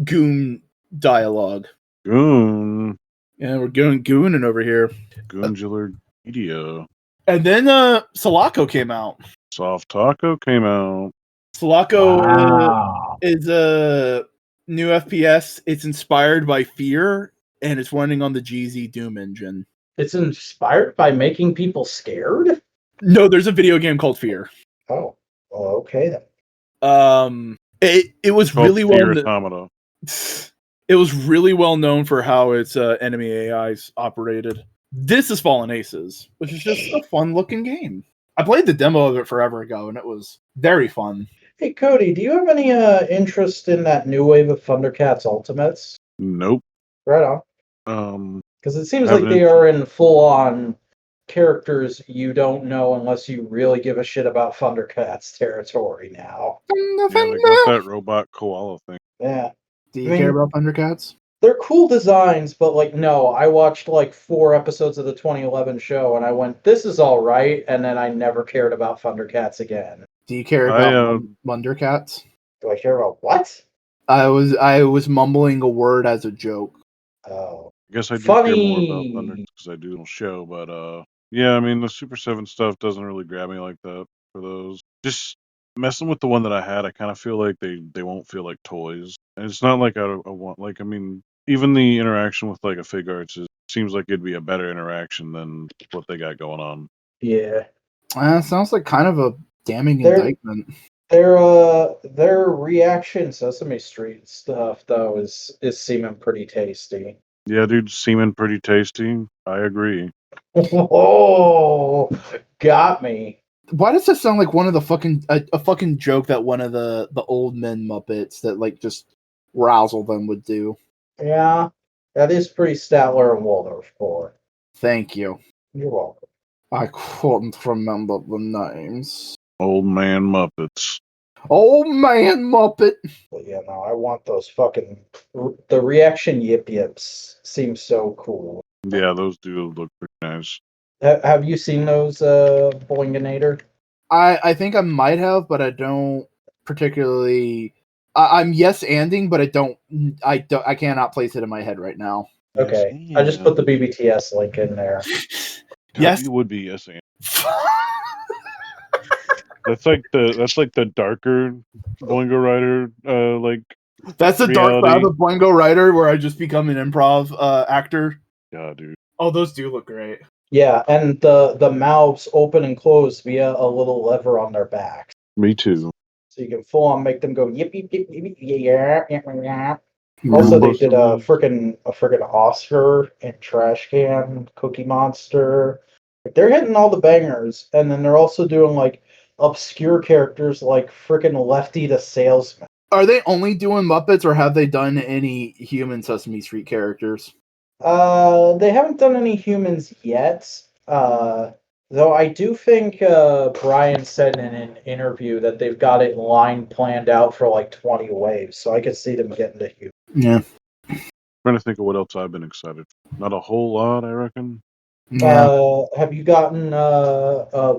goon dialogue. Goon. Yeah, we're gooning over here. Goongular media. And then Sulaco came out. Soft Taco came out. Sulaco Wow. is a new FPS. It's inspired by Fear, and it's running on the GZ Doom engine. It's inspired by making people scared? No, there's a video game called Fear. Oh, well, okay then. It was Called really Fear well. Automata. It was really well known for how its enemy AIs operated. This is Fallen Aces, which is just a fun-looking game. I played the demo of it forever ago, and it was very fun. Hey, Cody, do you have any interest in that new wave of Thundercats Ultimates? Nope. Right on. Because it seems like haven't they are in full-on characters you don't know unless you really give a shit about Thundercats territory now. Yeah, they got that robot koala thing. Yeah. Do you care about Thundercats? They're cool designs, but like, no, I watched like 4 episodes of the 2011 show and I went, this is all right, and then I never cared about Thundercats again. Do you care about Thundercats? Do I care about what? I was mumbling a word as a joke. Oh. I guess I do care more about Thunder because I do a show, but yeah, I mean the Super 7 stuff doesn't really grab me like that for those. Just messing with the one that I had, I kind of feel like they won't feel like toys. And it's not like I want, like, I mean, even the interaction with like a Fig Arts seems like it'd be a better interaction than what they got going on. Yeah. Sounds like kind of a damning indictment. Their reaction Sesame Street stuff though is seeming pretty tasty. Yeah, dude, seeming pretty tasty. I agree. Oh, got me. Why does that sound like one of the a fucking joke that one of the old men Muppets that like just rousel them would do? Yeah, that is pretty Statler and Waldorf for. Thank you. You're welcome. I couldn't remember the names. Old man Muppets. Old man Muppet. But yeah, no, I want those fucking the reaction yip yips seems so cool. Yeah, those do look pretty nice. Have you seen those Boinginator? I think I might have, but I don't particularly. I'm yes-anding, but I cannot place it in my head right now. Okay, Yes, I just put the BBTS link in there. Yes, you would be yes and. That's like the darker Boingo Rider like. That's the dark side of Boingo Rider where I just become an improv actor. Yeah, dude. Oh, those do look great. Yeah, and the mouths open and close via a little lever on their back. Me too. So you can full on make them go yip yip yip yip yeah. Also, they did a freaking Oscar and Trash Can, Cookie Monster. Like, they're hitting all the bangers, and then they're also doing like obscure characters like freaking Lefty the Salesman. Are they only doing Muppets, or have they done any human Sesame Street characters? They haven't done any humans yet. Though I do think Brian said in an interview that they've got it line planned out for like 20 waves, so I could see them getting to humans. Yeah. Trying to think of what else I've been excited for. Not a whole lot, I reckon. Yeah. Have you gotten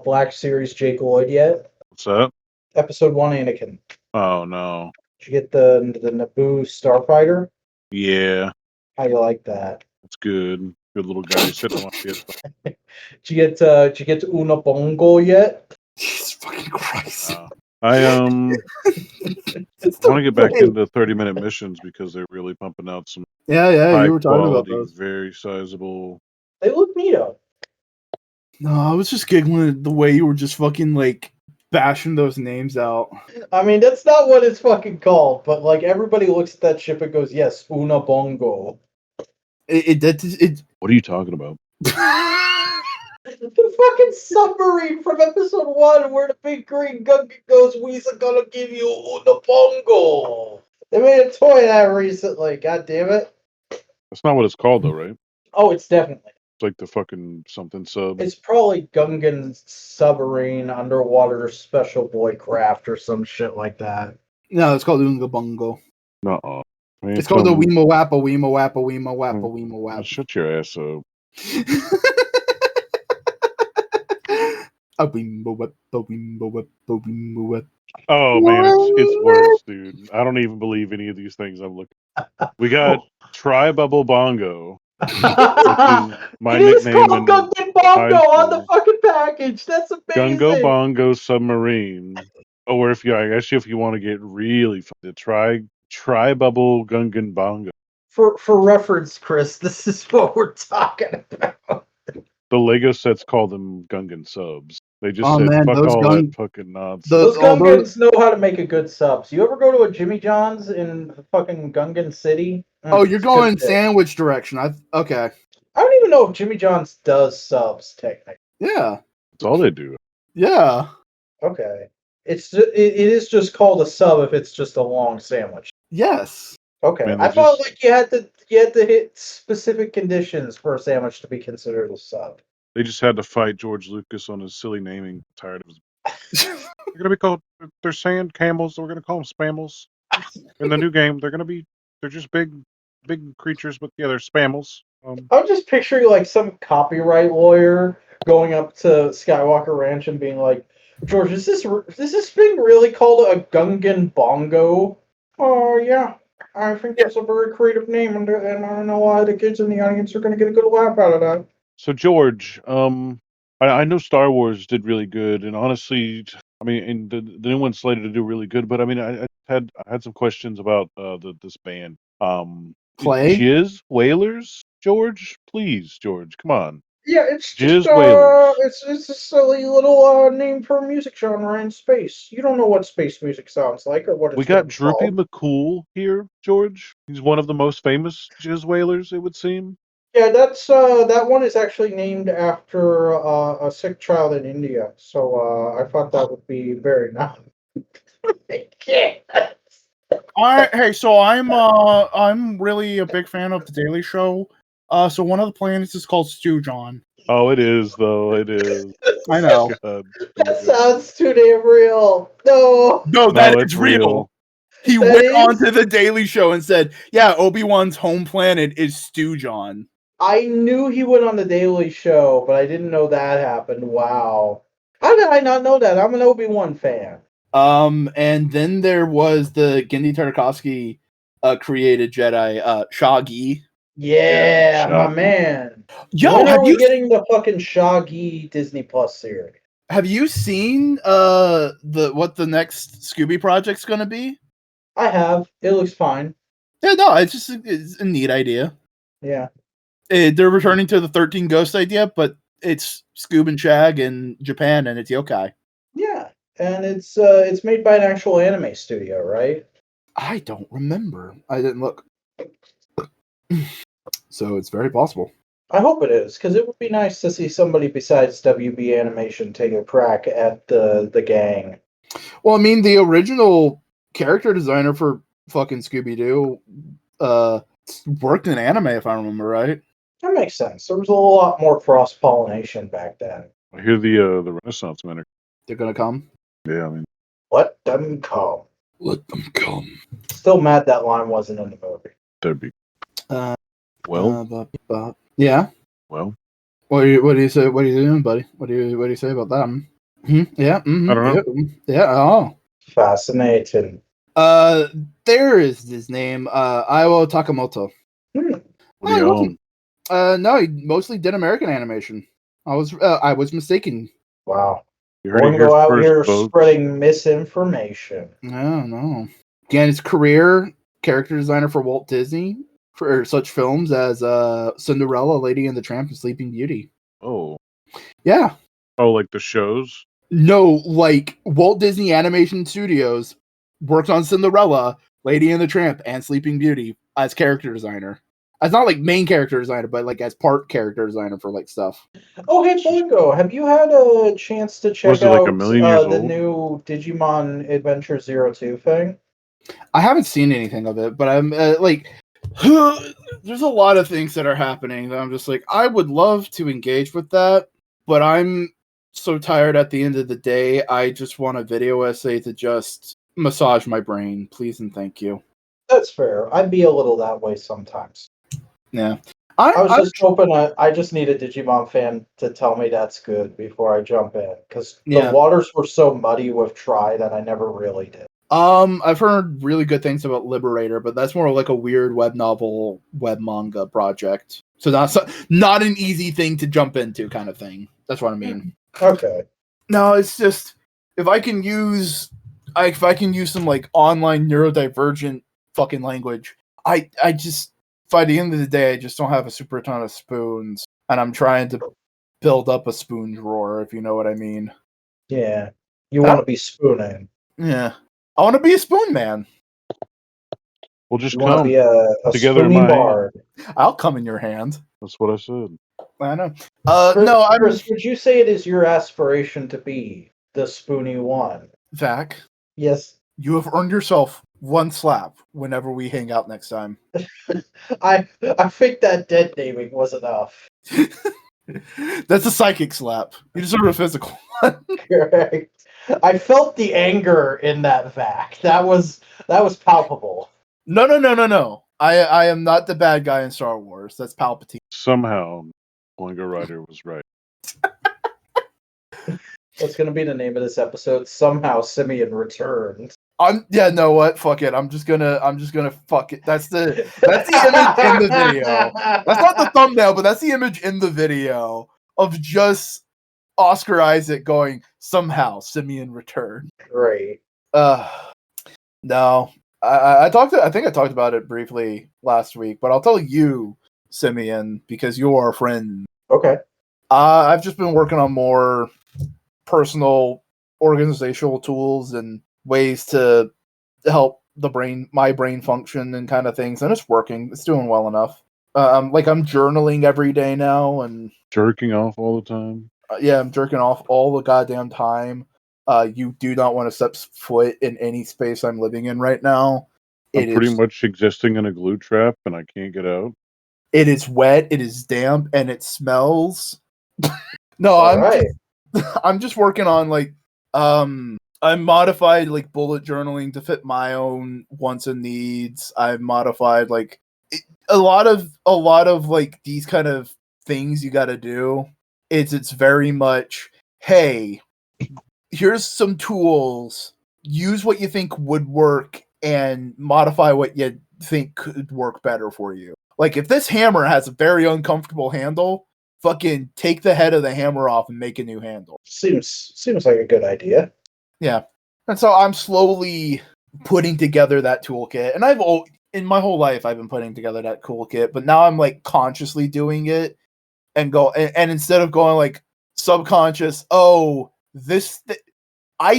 Black Series Jake Lloyd yet? What's that? Episode 1 Anakin. Oh no. Did you get the Naboo Starfighter? Yeah, How you like that? it's good. Good little guy sitting on my PS5. Did you get to Una Bongo yet? Jesus fucking Christ. I want to get back into 30-minute missions because they're really pumping out some Yeah, you were talking about quality, those. very sizable. They look neato. No, I was just giggling at the way you were just fucking like bashing those names out. I mean, that's not what it's fucking called, but like everybody looks at that ship and goes, "Yes, Una Bongo." It What are you talking about? The fucking submarine from episode 1 where the big green gungan goes, "We's gonna give you Una Bongo." They made a toy of that recently. God damn it! That's not what it's called though, right? Oh, it's definitely. It's like the fucking something sub. It's probably Gungan's submarine underwater special boy craft or some shit like that. No, it's called Oonga Bungo. Nuh-uh. Man, It's called the tell me- Weema Wappa, Weema Wappa, Weema Wappa, Weema Wappa. Shut your ass up. A Weema Wappa, Weema Wappa, Weema Wappa. Oh man, it's worse, dude. I don't even believe any of these things I'm looking. We got Try Bubble Bongo, which is my It is nickname called in Gungan high Bongo on the school. fucking package. That's amazing. Gungo Bongo Submarine. Or if you, I guess if you want to get really fun, try Bubble Gungan Bongo. For reference, Chris, this is what we're talking about. The Lego sets call them Gungan subs. They just Oh, said man, fuck those all gun- that fucking nonsense. Those all Gungans know how to make a good subs. You ever go to a Jimmy John's in fucking Gungan City? Oh, you're It's going good shit. sandwich direction. Okay. I don't even know if Jimmy John's does subs technically. Yeah. That's all they do. Yeah. Okay, it is just called a sub if it's just a long sandwich. Yes. Okay, Man, I they thought just- like you had to hit specific conditions for a sandwich to be considered a sub. They just had to fight George Lucas on his silly naming. Tired of his. They're gonna be called. They're sand camels. So we're gonna call them spammels. In the new game, they're just big creatures, but yeah, they're spammels. I'm just picturing like some copyright lawyer going up to Skywalker Ranch and being like, "George, is this thing really called a Gungan Bongo?" Oh yeah, I think that's a very creative name, and I don't know why the kids in the audience are going to get a good laugh out of that. So George, I know Star Wars did really good, and honestly, I mean, and the new one's slated to do really good. But I mean, I had some questions about this band. Play? Jizz Whalers, George, please, George, come on. Yeah, it's Jizz just Whalers. it's a silly little name for a music genre in space. You don't know what space music sounds like or what it's We got gonna be Droopy called. McCool here, George. He's one of the most famous Jizz Whalers, it would seem. Yeah, that's that one is actually named after a sick child in India. So I thought that would be very nice. Hey, so I'm really a big fan of the Daily Show. So one of the planets is called Stew John. Oh, it is though. It is. I know. God, That sounds too damn real. No. No, no, that it's is real. He That went is? on to the Daily Show and said, "Yeah, Obi-Wan's home planet is Stew John." I knew he went on the Daily Show, but I didn't know that happened. Wow. How did I not know that? I'm an Obi-Wan fan. And then there was the Genndy Tartakovsky created Jedi, Shaggy. Yeah, my Shaggy. man. Yo, when are have we you getting the fucking Shaggy Disney Plus series? have you seen what the next Scooby project's gonna be? I have. It looks fine. Yeah, no, it's a neat idea. Yeah. They're returning to the 13 Ghost idea, but it's Scoob and Shag in Japan, and it's yokai. Yeah. And it's made by an actual anime studio, right? I don't remember. I didn't look. So it's very possible. I hope it is, because it would be nice to see somebody besides WB Animation take a crack at the gang. Well, I mean, the original character designer for fucking Scooby-Doo worked in anime, if I remember right. That makes sense. There was a lot more cross-pollination back then. I hear the Renaissance men are. They're gonna come. Yeah, I mean, Let them come. Let them come. Still mad that line wasn't in the movie. that'd be Uh, well. Yeah. Well, What do you say? What are you doing, buddy? What do you say about that? Yeah. I don't know. Yeah. Oh. Fascinating. There is his name. Iwo Takamoto. what do No, he you wasn't. No, he mostly did American animation. I was mistaken. Wow. You heard Going it to go out first, here folks. spreading misinformation. No. Again, his career character designer for Walt Disney for such films as Cinderella, Lady and the Tramp, and Sleeping Beauty. Oh, Yeah. oh, like the shows. No, like Walt Disney Animation Studios worked on Cinderella, Lady and the Tramp, and Sleeping Beauty as character designer. As not like main character designer, but like as part character designer for like stuff. Oh, hey, Bongo, have you had a chance to check Was it out like 1,000,000 years the old? new Digimon Adventure 02 thing? I haven't seen anything of it, but I'm like, there's a lot of things that are happening that I'm just like, I would love to engage with that, but I'm so tired at the end of the day. I just want a video essay to just massage my brain, please and thank you. That's fair. I'd be a little that way sometimes. Yeah. I was just hoping I just need a Digimon fan to tell me that's good before I jump in, because Yeah. the waters were so muddy with Try that I never really did. I've heard really good things about Liberator, but that's more like a weird web novel, web manga project. So not an easy thing to jump into, kind of thing. That's what I mean. Okay. No, it's just if I can use some like online neurodivergent fucking language, I just by the end of the day I just don't have a super ton of spoons, and I'm trying to build up a spoon drawer, if you know what I mean. Yeah. You want to be spooning. Yeah. I want to be a spoon man. We'll just You want to come be a together in spoonie my bard. I'll come in your hand. That's what I said. I know. No, Chris, would you say it is your aspiration to be the spoony one? Zach, Yes. you have earned yourself one slap whenever we hang out next time. I think that dead naming was enough. That's a psychic slap. You deserve a physical one. Correct. I felt the anger in that vac. That was palpable. No. I am not the bad guy in Star Wars. That's Palpatine. Somehow, Boingo Rider was right. What's going to be the name of this episode? Somehow Simeon returned. No, what? Fuck it. I'm just gonna fuck it. That's the image in the video. That's not the thumbnail, but that's the image in the video of just Oscar Isaac going, somehow Simeon returned. Great. No. I think I talked about it briefly last week, but I'll tell you, Simeon, because you are a friend. Okay. I've just been working on more personal organizational tools and ways to help my brain function and kind of things, and it's working. It's doing well enough. I'm journaling every day now, and Jerking off all the time. Yeah, I'm jerking off all the goddamn time. You do not want to step foot in any space I'm living in right now. I'm pretty much existing in a glue trap, and I can't get out. It is wet, it is damp, and it smells. No, I'm just working on I modified bullet journaling to fit my own wants and needs. I've modified a lot of these kind of things you got to do. It's very much, hey, here's some tools. Use what you think would work and modify what you think could work better for you. Like if this hammer has a very uncomfortable handle, fucking take the head of the hammer off and make a new handle. Seems like a good idea. Yeah. And so I'm slowly putting together that toolkit. And in my whole life I've been putting together that toolkit, but now I'm consciously doing it and instead of going subconscious, I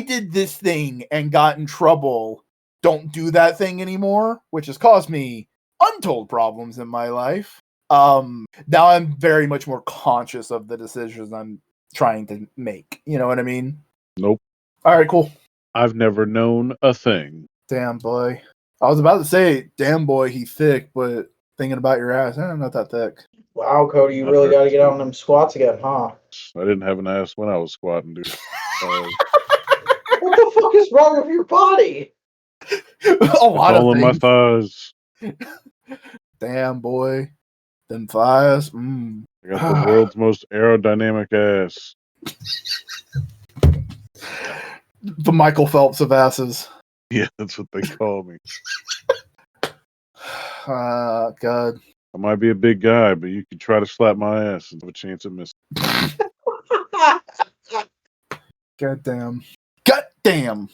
did this thing and got in trouble. Don't do that thing anymore, which has caused me untold problems in my life. Now I'm very much more conscious of the decisions I'm trying to make. You know what I mean? Nope. All right, cool. I've never known a thing. Damn boy. I was about to say, damn boy, he thick, but thinking about your ass, not that thick. Wow, Cody, you really got to get on them squats again, huh? I didn't have an ass when I was squatting, dude. What the fuck is wrong with your body? A lot of all in my thighs. Damn boy, them thighs. I got the world's most aerodynamic ass. The Michael Phelps of asses. Yeah, that's what they call me. God. I might be a big guy, but you could try to slap my ass and have a chance at missing. God damn.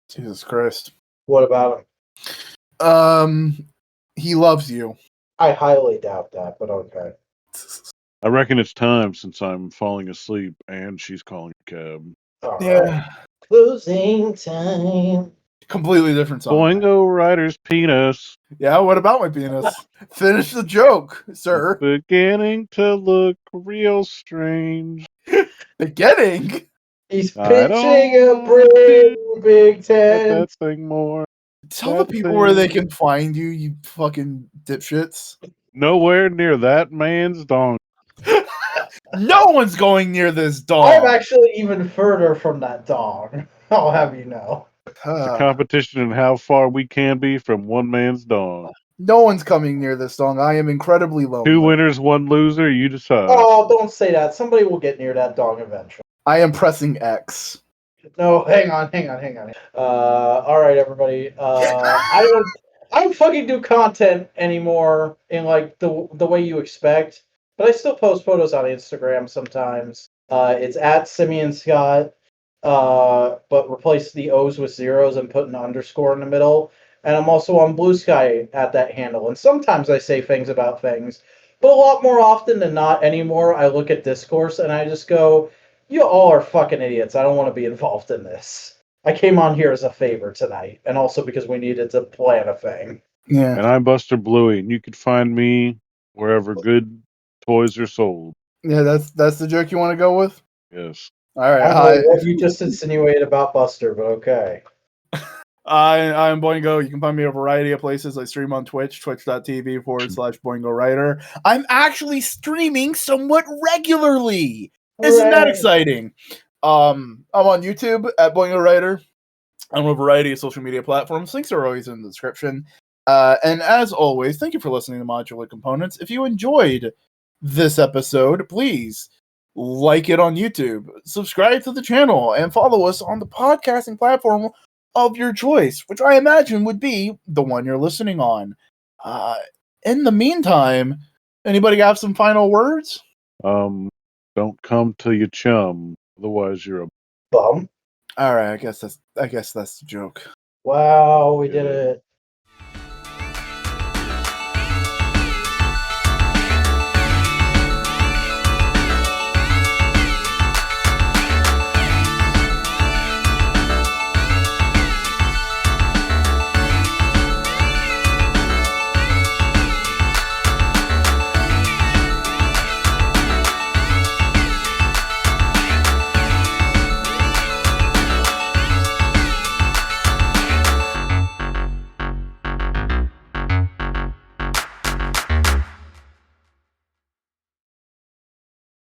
Jesus Christ. What about him? He loves you. I highly doubt that, but okay. I reckon it's time since I'm falling asleep and she's calling a cab. All Yeah. Right. Closing time. Completely different song. Boingo Rider's penis. Yeah, what about my penis? Finish the joke, sir. Beginning to look real strange. Beginning? He's pitching a big tent. That thing more. Tell the people where they can find you, you fucking dipshits. Nowhere near that man's dong. No one's going near this dog. I'm actually even further from that dog. I'll have you know. It's a competition in how far we can be from one man's dong. No one's coming near this song. I am incredibly lonely. 2 winners, 1 loser. You decide. Oh, don't say that. Somebody will get near that dong eventually. I am pressing X. No, hang on. All right, everybody. I don't fucking do content anymore in like the way you expect, but I still post photos on Instagram sometimes. It's at Simeon Scott, but replace the O's with zeros and put an underscore in the middle. And I'm also on Bluesky at that handle. And sometimes I say things about things, but a lot more often than not anymore, I look at discourse and I just go, you all are fucking idiots. I don't want to be involved in this. I came on here as a favor tonight, and also because we needed to plan a thing. Yeah. And I'm Buster Bluey, and you can find me wherever good toys are sold. Yeah, that's the joke you want to go with? Yes. All right. I don't know what you just insinuated about Buster, but okay. I'm Boingo. You can find me at a variety of places. I stream on Twitch, twitch.tv/BoingoWriter. I'm actually streaming somewhat regularly. Isn't that exciting? I'm on YouTube at Boingo Writer. I'm on a variety of social media platforms. Links are always in the description. And as always, thank you for listening to Modular Components. If you enjoyed this episode, please like it on YouTube, subscribe to the channel, and follow us on the podcasting platform of your choice, which I imagine would be the one you're listening on. In the meantime, anybody have some final words? Don't come to your chum, otherwise you're a Bum. All right, I guess that's the joke. Wow, we did it.